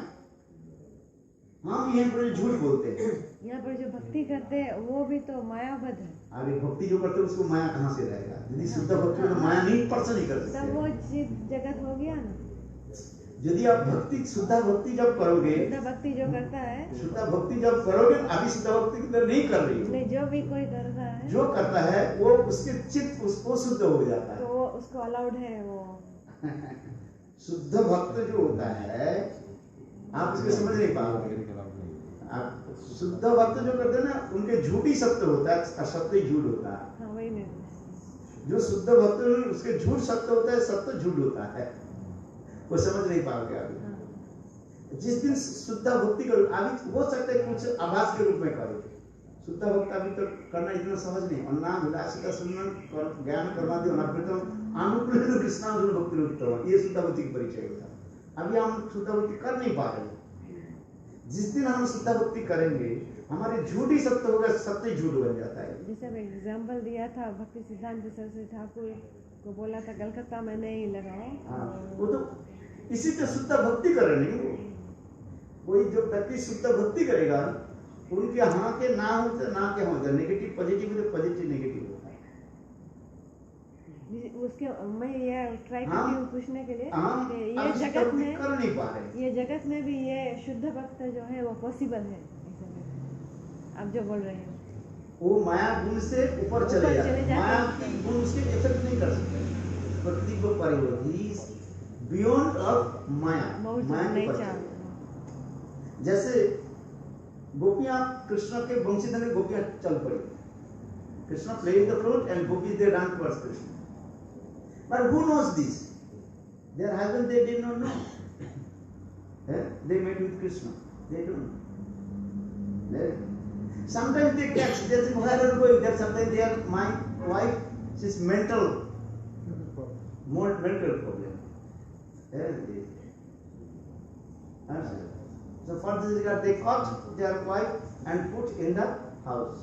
हम यहाँ पर झूठ बोलते हैं, यहाँ पर जो भक्ति करते हैं वो भी तो मायाबद्ध है। अरे भक्ति जो करते हैं उसको माया कहाँ से रहेगा? यदि शुद्ध भक्ति में तो माया नहीं स्पर्श नहीं कर तब सकते। वो चित्त जगत हो गया ना। यदि आप भक्ति शुद्ध भक्ति जब करोगे, शुद्ध भक्ति जो करता है, शुद्ध भक्ति जब करोगे, अभी शुद्ध भक्ति की तरह नहीं कर रही हो। नहीं जो भी कोई करता है, जो करता है वो उसके चित्त उसको शुद्ध हो जाता है। तो वो उसको अलाउड है वो। शुद्ध भक्त जो होता है, आप इसको समझ नहीं पाओगे। आप शुद्ध भक्त जो करते हैं ना, उनके झूठ ही सत्य होता है, असत्य ही झूठ होता है। हाँ वही नहीं। जो शुद्ध भक्त उसके झूठ सत्य होता है, सत्य झूठ होता है, वो समझ नहीं पाओगे अभी। जिस दिन शुद्ध भक्ति करो, अभी हो सकता है कुछ आभास के रूप में करो। शुद्ध भक्त अभी तो करना इतना सहज नहीं। अन्ना विलासिता सुनन ज्ञान करना दी अनाकृतम अनुकूल कृष्णार्जुन भक्ति उत्तम, ये शुद्ध भक्ति की परिचय होता है। अभी हम शुद्ध भक्ति कर नहीं पा रहे। जिस दिन हम शुद्ध भक्ति करेंगे, हमारे झूठ ही सत्य होगा, सत्य झूठ बन जाता है। जैसे मैं एग्जाम्पल दिया था, भक्ति सिद्धांत सरस्वती ठाकुर को बोला था कलकत्ता में नहीं लगाओ। वो तो इसी पे शुद्ध भक्ति कर रहे नहीं। कोई जो व्यक्ति शुद्ध भक्ति करेगा, उनके हाँ के ना होते, ना के होते, नेगेटिव पॉजिटिव तो पॉजिटिव नेगेटिव होता है। उसके मैं ये ट्राई करती हूँ पूछने के लिए कि ये जगत में कर नहीं पा रहे, ये जगत में भी ये शुद्ध भक्त जो है वो पॉसिबल है? आप जो बोल रहे हैं वो माया गुण से ऊपर चले जाते हैं। माया गुण उसके इफेक्ट नहीं कर सकते। प्रकृति को परिवर्तित बियॉन्ड ऑफ माया। जैसे गोपियां कृष्ण के वंशीधर में गोपियां चल पड़ी। Krishna playing the flute and gopis they ran towards Krishna. But who knows this? Their husband they did not know. They met with Krishna. They don't know. Sometimes they catch. They think, where are you going? That sometimes they are, my wife, she's mental problem. So for this regard, they caught their wife and put in the house.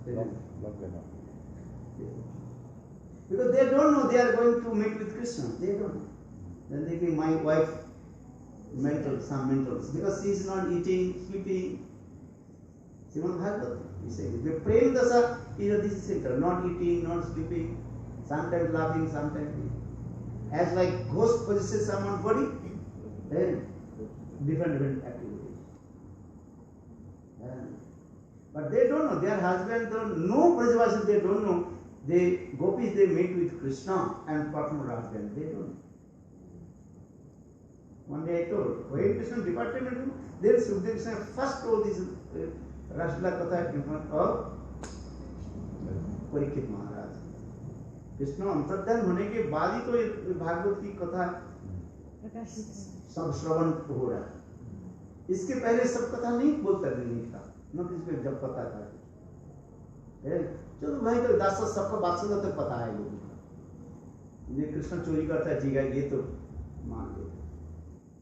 Lock them up. Because they don't know they are going to meet with Krishna. They don't know. Then they think my wife some mentals. Because she is not eating, sleeping. Srimad Bhagavatam, he says, the prem dasa is a disinter, not eating, not sleeping, sometimes laughing, sometimes as like ghost possesses someone's body, then different activities. But they don't know, their husband don't know, Brajavasis they don't know, the gopis they meet with Krishna and perform Rasa dance, they don't know. One day I told, when Krishna departed, then Sukadeva Goswami first told this Rasla Katha in front of Parikshit Maharaj. Krishna अंतर्धान होने के बाद ही तो भागवत की कथा सब श्रवण हो रहा है। इसके पहले सब कथा नहीं बोलता नहीं था, न किसी को जब पता था। चलो भाई तो दास सबका बात सुना तो पता है लोगों को, ये कृष्ण चोरी करता है जीगा ये तो मान लेते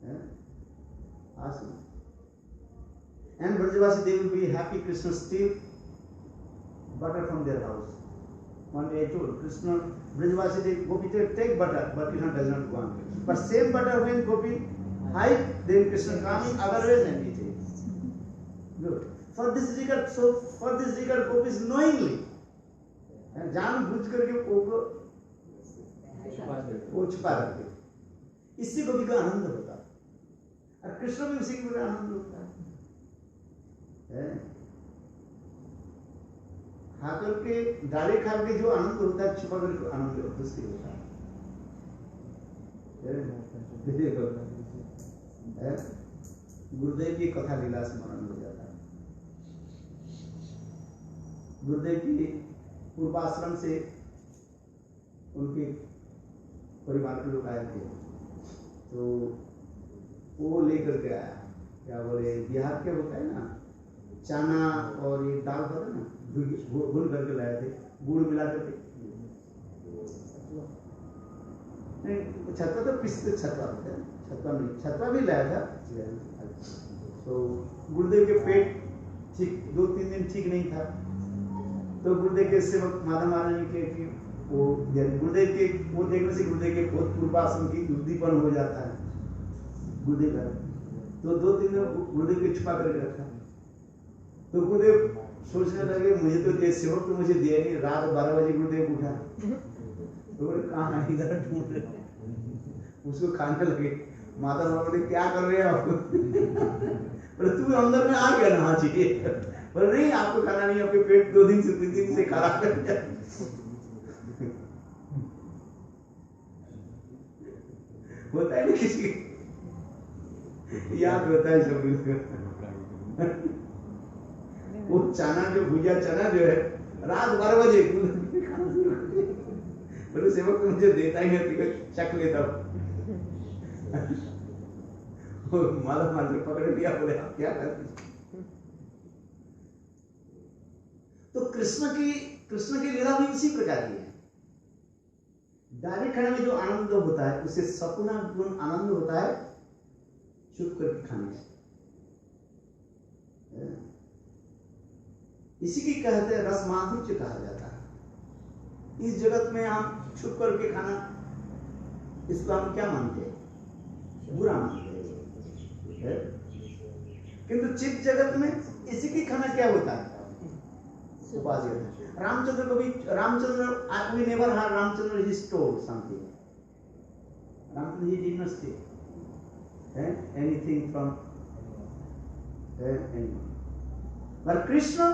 हैं। And Brajavasi they will be happy Krishna steal butter from their house. One day I told Krishna, Brajavasi they Gopi take butter, but Krishna does not want. But same butter when Gopi hide, then Krishna coming otherwise and he takes. Good. For this regard, Gopis knowingly and जान बुझ करके वो छुपा रखते, इससे गोपी का आनंद होता है और कृष्ण भी उसी के आनंद होता है। खाकर के डाले खा के जो आनंद होता है छुपा करके आनंद दूसरी होता है। गुरुदेव की कथा लीला स्मरण हो जाता है। गुरुदेव की पूर्वाश्रम से उनके परिवार के लोग आए थे, तो वो लेकर के आया, क्या बोले बिहार के होता है ना चना और ये दाल होता है ना, भून करके लाए थे, गुड़ मिला करके। नहीं छतवा तो पिसते छतवा होता है, छतवा नहीं, छतवा भी लाया था। तो गुरुदेव के पेट ठीक 2-3 दिन ठीक नहीं था, तो गुरुदेव के सेवक माता महारानी के वो गुरुदेव के वो देखने से गुरुदेव के बहुत पूर्वाश्रम की उद्दीपन हो जाता है गुरुदेव का। तो 2-3 दिन गुरुदेव के छुपा करके रखा। तो गुरुदेव सोचने लगे मुझे तो ये सेवक तो मुझे दिया नहीं। रात 12 बजे गुरुदेव उठा, तो बोले कहाँ इधर ढूंढ रहे, उसको खाने लगे। माता बोले क्या कर रहे हैं आप? बोले तू अंदर में आ गया ना चाहिए। बोले नहीं आपको खाना नहीं, आपके पेट 2 दिन से 3 दिन से खराब कर दिया। होता है ना किसी याद होता है सब। वो चना जो भुजा चना जो है रात 12 बजे बोले सेवक तो मुझे देता ही नहीं, चख लेता हूँ। माला मार के पकड़ लिया, बोले आप क्या करते? तो कृष्ण की लीला भी इसी प्रकार की है। डायरेक्ट खाने में जो आनंद होता है उससे सपना गुण आनंद होता है छुप करके खाने से। इसी की कहते हैं रस माधुर्य कहा जाता है। इस जगत में हम छुप करके खाना, इसको हम क्या मानते हैं? बुरा मानते हैं। किंतु चित्त जगत में इसी की खाना क्या होता है? उपाधि होता है। रामचंद्र को भी we never heard Ramchandra he stole something. Ramchandra he did not steal anything from anyone. But Krishna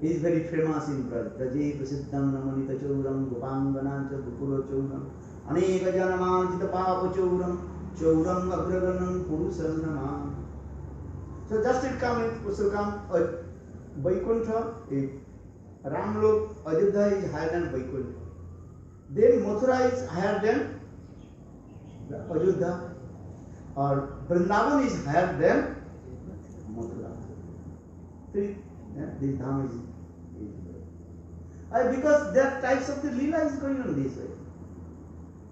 is very famous in Braj. Braje prasiddham namanita chauram gopanganancha bukulo chauram aneka janamanchita papa chauram chauram agraganam purusam namam. So just it come Vaikuntha, Ramlok, Ayodhya is higher than Vaikuntha. Then Mathura is higher than Ayodhya, or Vrindavan is higher than Mathura. This dham is because there are types of the lila is going on this way.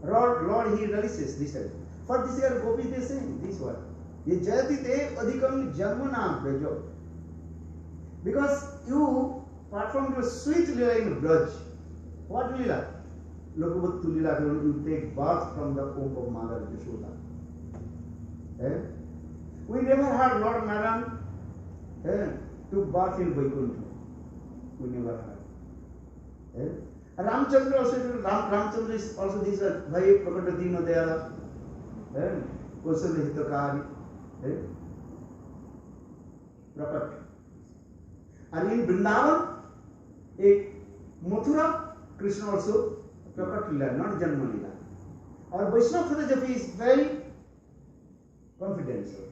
Lord he realises this way. For this year Gopi they say this word. ये जयति ते अधिकम जन्मना Braja. Because you perform your sweet lila in Braj. What lila? Lokavatu lila, you take birth from the womb of Mother Yashoda. We never heard Lord Narayan took birth in Vaikuntha. We never heard. Ramchandra also, Ramchandra is also this Bhai Prakata Dina Dayala. Kosala Hitakari. Prakat. And in Vrindavan, a Mathura, Krishna also Prakat Lila, not Janma Lila. Our Vaishnava philosophy is very confidential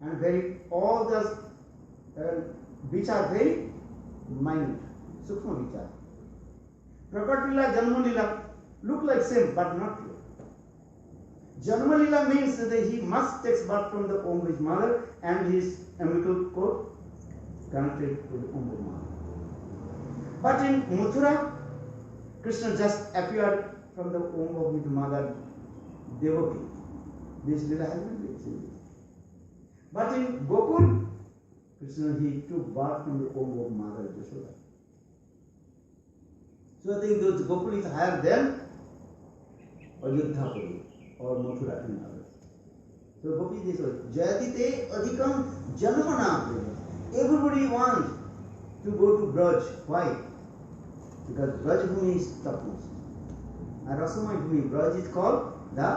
and very, all the which are very minute, Sukma Vichar. Prakat Lila, Janma Lila look like same but not true. Janma Lila means that he must take birth from the womb of his mother and his umbilical cord connected to the womb of mother. But in Mathura, Krishna just appeared from the womb of his mother Devaki. This Lila has been explained. But in Gokul, Krishna he took birth from the womb of mother Yashoda. So I think those Gokul is higher than Ayodhya or Mathura and others. So Gopi this was Jayati te adhikam janmana. Everybody wants to go to Braj. Why? Because Braj Bhumi is topmost. And Rasamai Bhumi, Braj is called the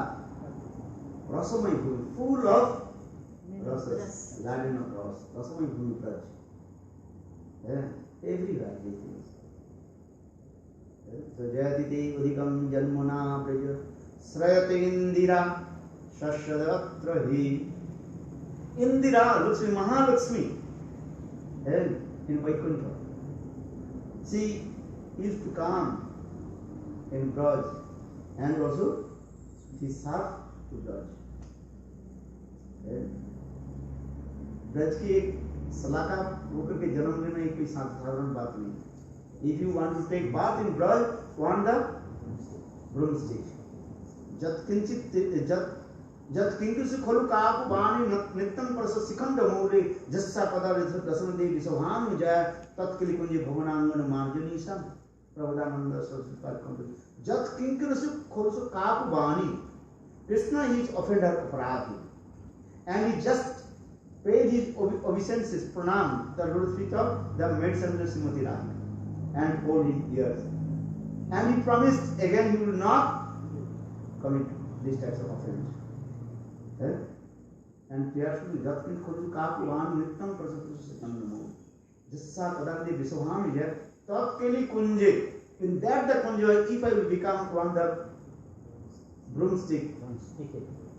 Rasamai Bhumi, full of rasas, garden of ras. Rasamai Bhumi Braj. Everywhere these things. So Jayati te adhikam janmana praja srayate indira shashadatra hi. Indira, Lakshmi, Mahalakshmi. In Vaikuntha. She used to come in Braj and also she served to Braj. Braj की एक सलाका होकर के जन्म लेना एक कोई साधारण बात नहीं. If you want to take bath in Braj, want the broomstick. जत किंकुश खलु काकु वाणी नित्यं परस शिखंड मूले जस्सा पदार्थ दशम देवी सभान जय तत्कलि कुंज भवनांगन मार्जनी सम प्रवदानंद सरस्वती. जत किंकुश खलु काकु वाणी. Krishna is offender अपराधी and he just paid his obeisances pranam the Lord's feet of the maid servant Srimati Radha and hold his ears and he promised again he will not commit these types of offense. And prayerfully Jatkin Kholu Kaku Van Nittam Prasapus Satanamo. Jassa Padandi Visoham yet Tatkeli Kunje. In that the Kunja, if I will become one the broomstick,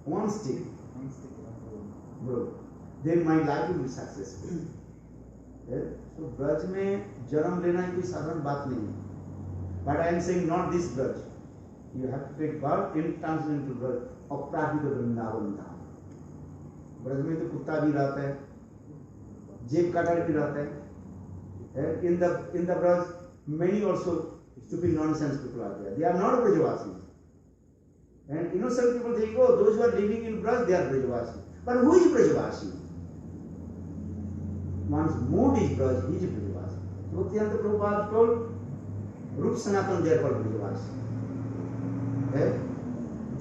one stick, bro, then my life will be successful. So Braj में जन्म लेना कोई साधारण बात नहीं है. But I am saying not this Braj. You have to take birth in translation into Braj. अपराधिक वृंदावन धाम. ब्रज में तो कुत्ता भी रहता है, जेब काटा भी रहता है. In the Braj, many also stupid nonsense people are there. They are not Brajavasis. And innocent people think, oh, those who are living in Braj, they are Brajavasis. But who is Brajavasi? One's mood is Braj, he is Brajavasi. Bhaktivinoda Prabhupada told, Rup Sanatan therefore Brajavasi.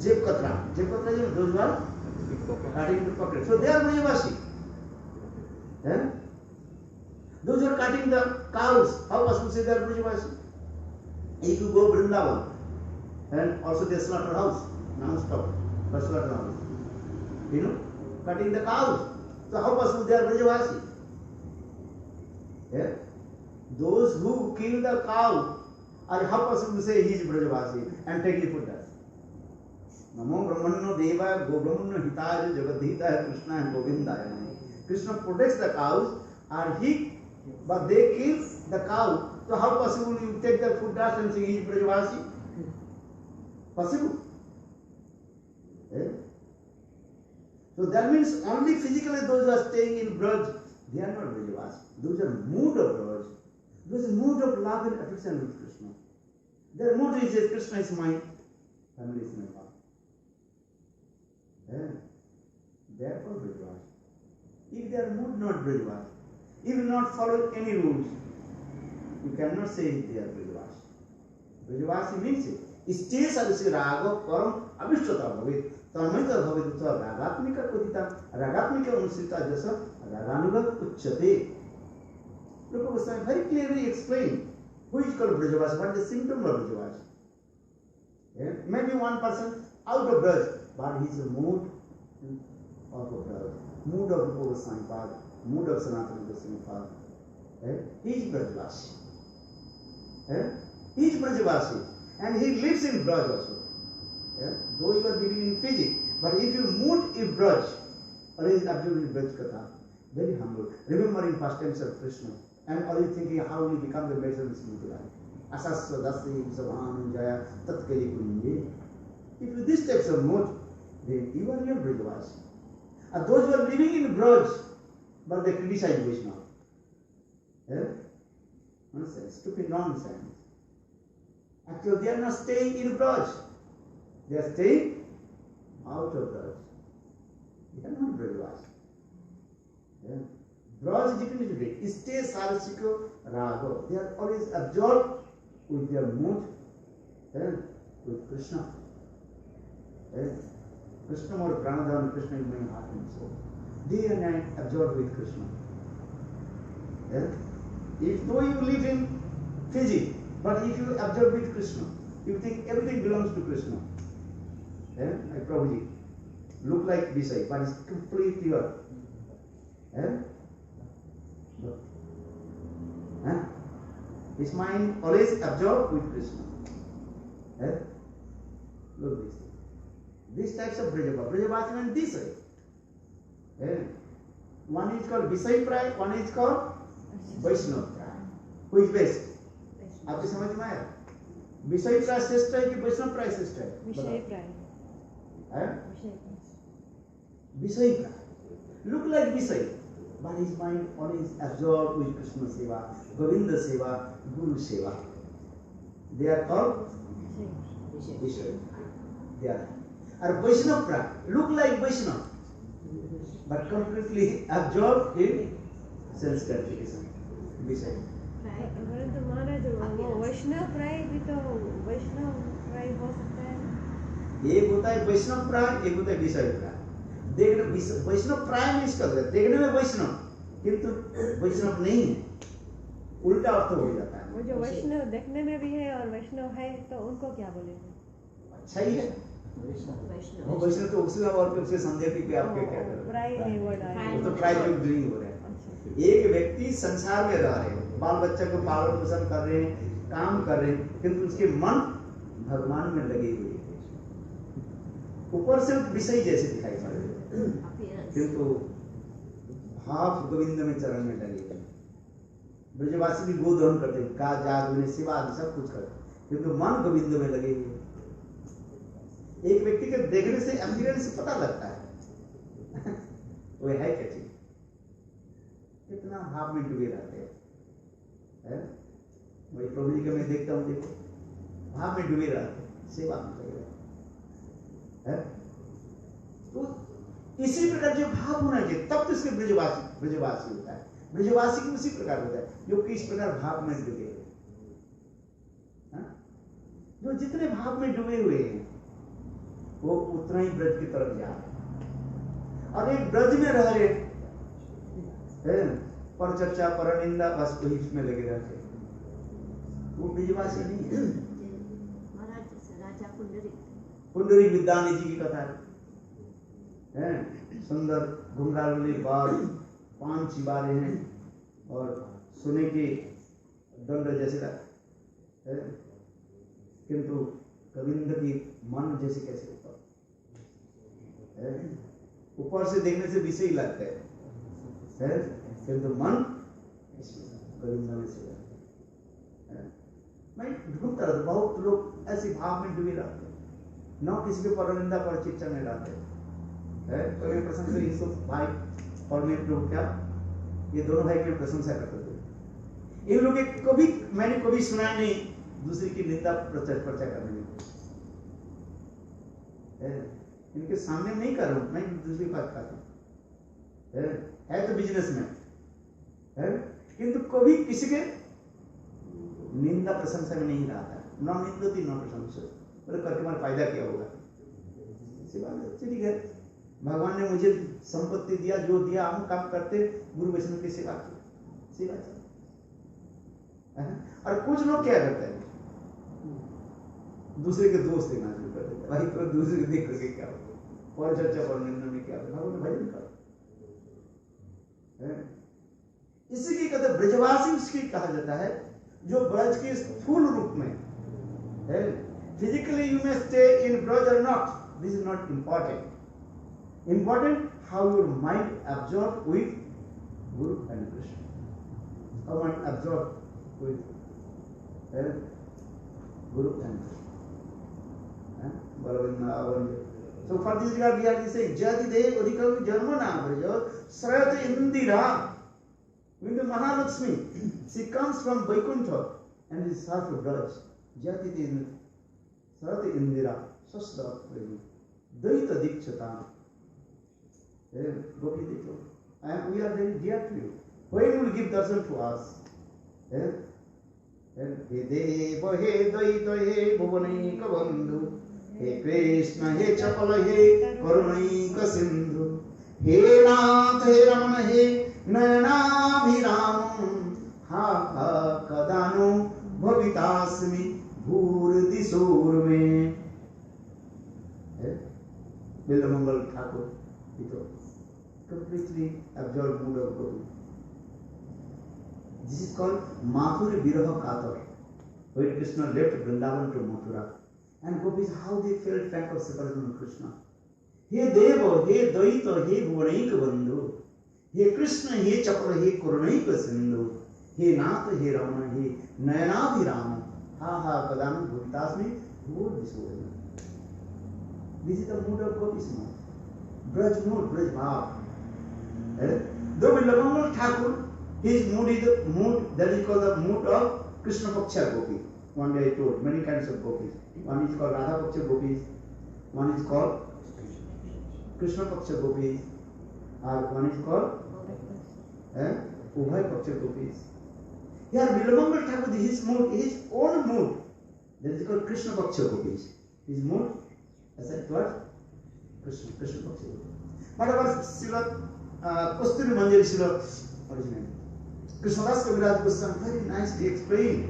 Jeb Katra is those who are cutting the pocket. So they are Brajavasi. Those who are cutting the cows, how possible say they are Brajavasi? If you go Vrindavan, and also the slaughterhouse, non-stop, the slaughterhouse, cutting the cows. So how possible they are Brajavasi? Those who kill the cow, are how possible to say he is Brajavasi and take the food? Namo Brahmano Deva Go Brahmano Hitaya Jagadhita Krishna and Govindaya. Krishna protects the cows and but they kill the cow. So how possible you take the food dust and say he is Brajavasi? Possible. So that means only physically those who are staying in Braj, they are not Brajavasi. Those are mood of Braj. Those are mood of love and affection with Krishna. Their mood is that Krishna is my family, is my heart. Therefore Brajavasi. if they are mood not Brajavasi, if you not follow any rules, you cannot say they are Brajavasi. Brajavasi means it. Stay sadhya raga param abhishtata bhavet. Tamita bhavet utva ragatmika kodita ragatmika anusita jasa raganuga uchyate. Rupa Goswami very clearly explained who is called Brajavasi, what is the symptom of Brajavasi. Yeah? Maybe one person out of Braj, but he is a mood of Braj, mood of Rupa Goswami Pad, mood of Sanatana Goswami Pad. Yeah? He is Brajavasi. Yeah? He is Brajavasi and he lives in Braj also. Yeah? Though you are living in Fiji, but if you mood in Braj, always absolutely Braj Katha, very humble, remembering past times of Krishna, and always thinking how you become the better in spiritual life. Asasya dasi savan jaya tatkali kunje. If you this types of mood, then you are real Brajavasi. And those who are living in Braj, but they criticize Vaishnava. Yeah? Nonsense, stupid nonsense. Actually, they are not staying in Braj. They are staying out of Braj. They are not Brajavasi. Yeah. Braj is definitely stay sarasiko rago. They are always absorbed with their mood, with Krishna. Krishna or Pranadhan, Krishna in my heart and soul. Day and night absorbed with Krishna. If though you live in Fiji, but if you absorb with Krishna, you think everything belongs to Krishna. Like Prabhuji, look like Visay, but it's completely pure. His mind always absorbed with Krishna. Look this. These types of Brajavasi. Brajavasi means this way. One is called Visay Pray, one is called Vaishnava Pray. Who is best? आपकी समझ में आया? विषय प्राय श्रेष्ठ है कि वैष्णव प्राय श्रेष्ठ है? विषय प्राय. विषय प्राय. Look like Visay, but his mind always absorbed with Krishna Seva, Govinda Seva, Guru Seva. They are called Vishay. They are. And Vaishnava Pray, look like Vaishnava, but completely absorbed in sense gratification. Vishay. परंतु महाराज वो वैष्णव प्राय भी तो वैष्णव प्राय हो सकता है. एक होता है वैष्णव प्राय, एक होता है विषय प्राय. देखने वैष्णव प्राय में इसका देखने में वैष्णव, किंतु वैष्णव नहीं है, उल्टा अर्थ हो जाता है. वो जो वैष्णव देखने में भी है और वैष्णव है तो उनको क्या बोलेंगे? अच्छा ही है. वो वैष्णव तो उसमें और उसके संदेह की आपके क्या करें? प्राय नहीं वर्ड आया. वो तो प्राय जो नहीं हो रहा है. एक व्यक्ति संसार में रह रहे हैं, बाल बच्चा को पालन पोषण कर रहे हैं, काम कर रहे हैं, किंतु उसके मन भगवान में लगे हुए हैं. ऊपर से विषय जैसे दिखाई पड़ रहे हैं, किंतु भाव गोविंद में चरण में लगे हुए. ब्रजवासी भी गोदान करते हैं, का जाग सेवा आदि सब कुछ करते हैं, किंतु मन गोविंद में लगे हुए. एक व्यक्ति के देखने से अपीयरेंस से पता लगता है वो है क्या चीज, कितना भाव में डूबे रहते हैं. वही प्रभु जी के मैं देखता हूँ, देखो भाव में डूबे रहते हैं, सेवा में लगे रहते हैं. तो इसी प्रकार जो भाव होना चाहिए तब तो इसके ब्रजवासी होता है. ब्रजवासी की उसी प्रकार होता है जो किस प्रकार भाव में डूबे हुए. जो जितने भाव में डूबे हुए हैं वो उतना ही ब्रज की तरफ जा रहे हैं. और एक ब्रज में रह रहे पर चर्चा पर निंदा बस वही इसमें लगे रहते हैं, वो ब्रजवासी नहीं है. राजा पुंडरीक विद्यानी जी की कथा है. सुंदर घुंघराले बाल, 5 चिबारे हैं और सोने के दंड जैसे है, किंतु गोविंद की मन जैसे कैसे ऊपर से देखने से विषय लगता है, किंतु मन गोविंद में से. मैं ढूंढता रहता, बहुत लोग ऐसे भाव में डूबे रहते हैं, न किसी के परनिंदा पर चिंता में रहते हैं. कोई प्रशंसा यूसुफ भाई और मैं लोग क्या, ये दोनों भाई की प्रशंसा करते थे. इन लोग कभी मैंने कभी सुना नहीं दूसरे की निंदा प्रचार करने में. इनके सामने नहीं कर रहा हूं, मैं दूसरी बात कर रहा हूं. है तो बिजनेसमैन है, किंतु कभी किसी के निंदा प्रशंसा में नहीं रहा था। न निंदती न प्रशंसा, बोले करके हमारा फायदा क्या होगा। ठीक है, भगवान ने मुझे संपत्ति दिया, जो दिया हम काम करते, गुरु वैष्णव की सेवा की, सेवा चल। और कुछ लोग क्या करते हैं, दूसरे के दोस्त देखना शुरू कर देते, भाई तो दूसरे को देख करके क्या होगा, और चर्चा पर निंदा में क्या होगा, भगवान भजन करो। इसी की कहते ब्रजवासी उसकी कहा जाता है, जो ब्रज के स्थूल रूप में है। Physically you may stay in Braj or not, this is not important. Important how your mind absorb with guru and Krishna, how mind absorb with guru and Krishna. So for this regard we are saying Jati Dev Adhikavi Jarmana Braja Sarata Indira, when the Mahalakshmi, she comes from Vaikuntha and is half a Braj. Jati Dev Sarata Indira Sasda Premi Daita Dikshata Gopi Dikshata, and we are very dear to you. When you will give darshan to us? He Deva, he Daita, he Bhuvanika Bandhu, हे कृष्ण हे चपल हे करुणैक सिंधु, हे नाथ हे रमण हे नयनाभिराम, हा हा कदा नु भवितास्मि भूर्दिशोर में। Bilvamangal Thakur completely absorbed mood of Gopi. This is called Mathura Viraha Katar, when Krishna left Vrindavan to Mathura. And gopis, how they felt frank of separation from Krishna. He Deva, he Daita, he Bhuvanika Bandhu, he Krishna, he Chapala, he Karunaika Sindhu, he Natha, he Ramana, he Nayanabhirama, ha ha kadam bhutasmi bhur disodana. This is the mood of gopis now. Braj mood, Braj bhav. Though Bilamangal Thakur, his mood is the mood that is called the mood of Krishna Paksha Gopi. One day I told many kinds of gopis. One is called Radha Paksha gopis, one is called Krishna Paksha gopis, or one is called Ubhay Paksha gopis. Here Bilamangal Thakur, his mood, his own mood, that is called Krishna Paksha gopis. His mood, as I told, Krishna Paksha gopis. But our Srila Kasturi Manjari Srila, what is his name? Krishnadas Kaviraj Goswami very nicely explained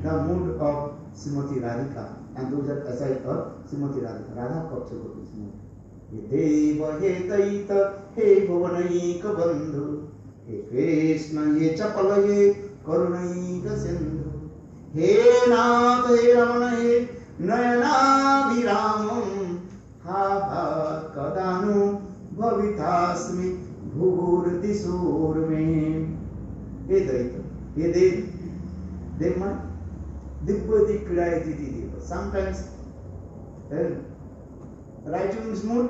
the mood of Srimati Radhika, and those are aside of Srimati Radhika, Radha Paksha Gopi's mood. He Deva, he Daita, he Bhuvanika Bandhu, he Krishna, he Chapala, he Karunaika Sindhu, he Natha, he Ramana, he Nayanabhiramam, ha ha kadanu bhavitasmi bhurtisur me. He Daita, he Deva, Dibbadi Kridayati Deva. Sometimes right wing's mood,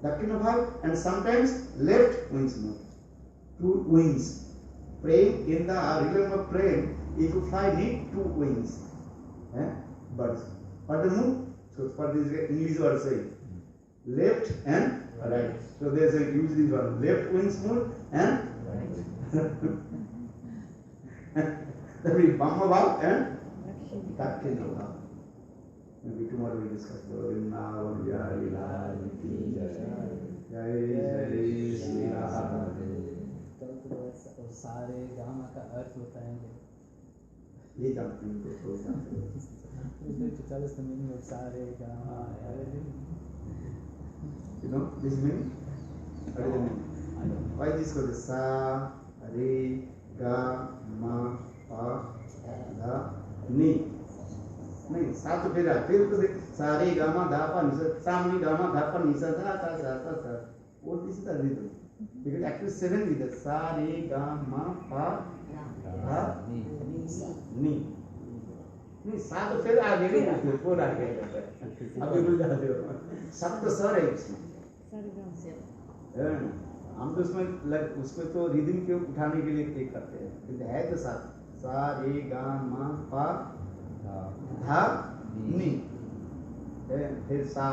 Dakshina Bhav, and sometimes left wing's mood. Two wings. Praying in the realm of prayer, if you fly, need two wings. Birds. What the mood? So for this English word saying left and right. So there's a use this one, left wing's mood and that will be Brahma Bhav and Dakshina Bhav. Maybe tomorrow we discuss Vrindavan Jai Lal Ki Jai Jai Shri Radhe. सारे gamma का अर्थ होता है ये जानते हैं तो जानते हैं. To tell us the meaning of सारे gamma. You know this meaning? What is the meaning? I don't know. Why this called sa re ga ma pa dha ni? नहीं सा तो फिर तो सा रे गा मा धा पा नि सा नी गा मा धा पा नि सा धा सा सा सा सा. What is the rhythm? Because actually seven with the sa re ga ma pa dha ni. नहीं सा तो फिर आगे नहीं आते पूरा आगे जाता है. अब भूल जाते हो. सब तो सर है इसमें. हम तो उसमें उसको तो रिदम के उठाने के लिए एक करते हैं. किंतु है तो सा रे गा मा पा धा नी. फिर सा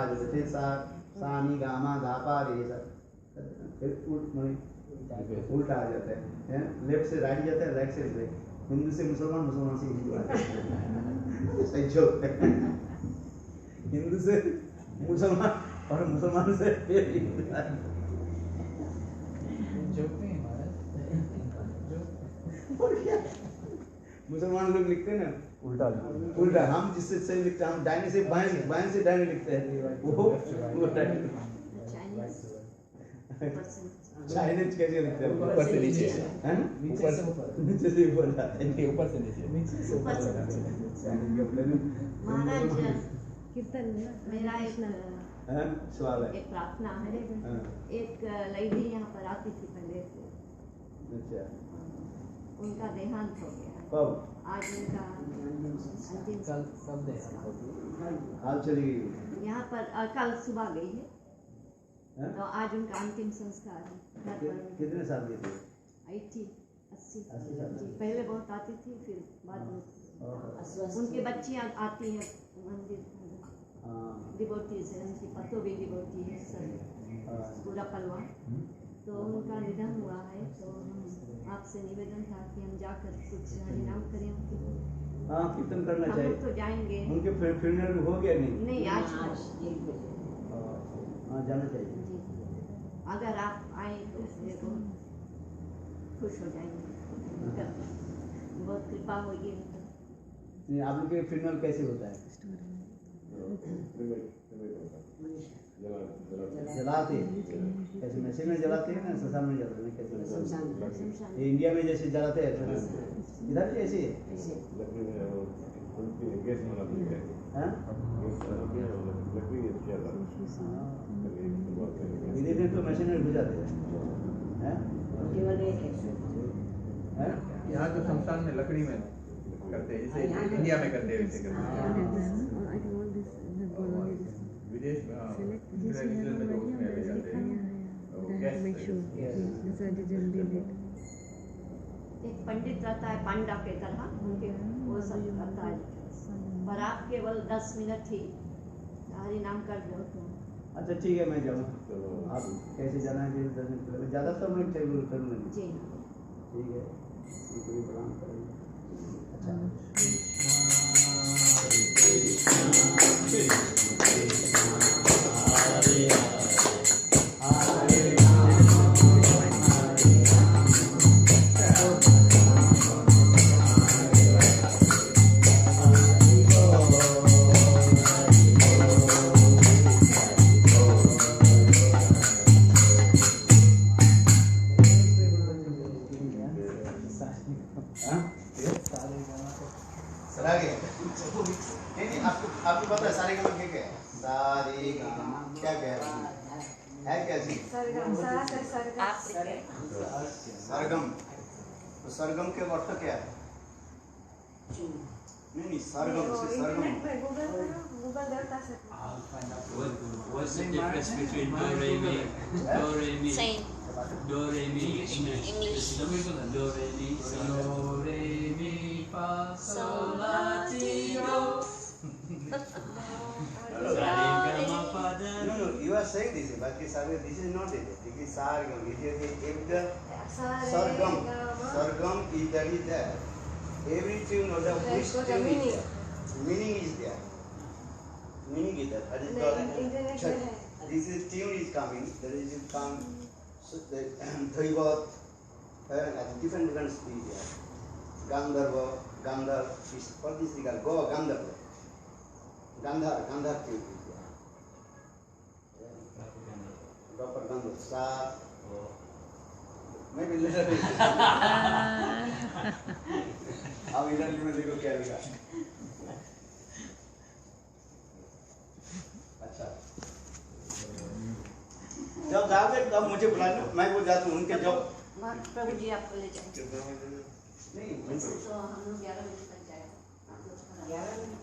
नी गा मा धा पा रे सा. फिर उल्टा आ जाता है, लेफ्ट से राइट जाता है, राइट से लेफ्ट, हिंदू से मुसलमान, मुसलमान से हिंदू आ जाता है। सही जोक है। हिंदू से मुसलमान और मुसलमान से फिर हिंदू आ जाता है। जोक नहीं हमारा और क्या मुसलमान लोग लिखते हैं ना उल्टा उल्टा, हम जिससे सही लिखते हैं, हम दाहिने से बाएं, बाएं से दाहिने लिखते हैं, वो चाइनीज कैसे लिखते हैं? ऊपर से नीचे, है ना? नीचे से ऊपर, नीचे से ऊपर जाते हैं, ऊपर से नीचे, नीचे से ऊपर चाइनीज के अपने महाराज कीर्तन मेरा एक सवाल है। एक प्रार्थना है। हाँ, एक लेडी यहाँ पर आती थी पहले से, अच्छा उनका देहांत हो गया। कब? आज उनका अंतिम कब देखा? हाल चली गई यहाँ पर कल सुबह गई है, हैं? तो आज उनका अंतिम संस्कार है घर पर। कितने साल की थी? 80 80 80 साल। जी, पहले बहुत आती थी, फिर बाद में उनकी बच्चियाँ आती हैं मंदिर, डिवोटीज है, उनकी पतो भी डिवोटी है, सब पूरा परिवार। तो उनका निधन हुआ है, तो हम आपसे निवेदन था कि हम जाकर कुछ हरिनाम करें उनकी। हाँ, कीर्तन करना हम चाहिए। लोग तो जाएंगे उनके फ्यूनरल हो गया नहीं? नहीं, आज हाँ, जाना चाहिए। जी, अगर आप आए तो इसलिए बहुत खुश हो जाएंगे, बहुत कृपा होगी उनकी। नहीं, आप लोग के फ्यूनरल कैसे होता है? जलाते कैसे? मशीन में जलाते हैं ना, श्मशान में जलाते हैं? कैसे? ये इंडिया में जैसे जलाते हैं, इधर भी ऐसे है? हाँ? विदेश में तो मशीन में बुझाते हैं, हैं? हैं? यहाँ तो शमशान में लकड़ी में करते हैं, जैसे इंडिया में करते हैं वैसे करते हैं। विदेश में इसराइल में तो उसमें ले जाते हैं, एक पंडित रहता है पांडा के तरह, उनके वो सब करता है, पर आप केवल 10 मिनट ही हरि नाम कर दो तो। अच्छा ठीक है, मैं जाऊँ। आप कैसे जाना है? ज़्यादा सब लोग चल करूँगा जी ठीक है, उनको भी प्रणाम करेंगे। अच्छा आपको पता है सारे गाँव क्या है? सारे क्या है? क्या चीज? सरगम। तो सरगम के अर्थ क्या है? नहीं, सरगम से सरगम। What's the difference between do re mi? Same. Do re mi English. Do re mi fa sol la ti do. No, you are saying this, but this is not it. This is sargam. If the sargam is there, every tune or the which tune is there, meaning is there. Meaning is there. That is called. This is tune is coming. There is come. So the Thaivat and different speed there. Gandharva, Gandhar. What is the Go Gandharva? Gandhar tune is there. Proper Gandhar. Sa. Maybe little bit. अब interview में देखो क्या लिखा। अच्छा, जब जाओगे तब मुझे बुला लो, मैं वो जाता हूँ उनके जब। प्रभु जी आपको ले जाएंगे। नहीं, तो हम लोग 11 बजे तक जाएंगे। 11 बजे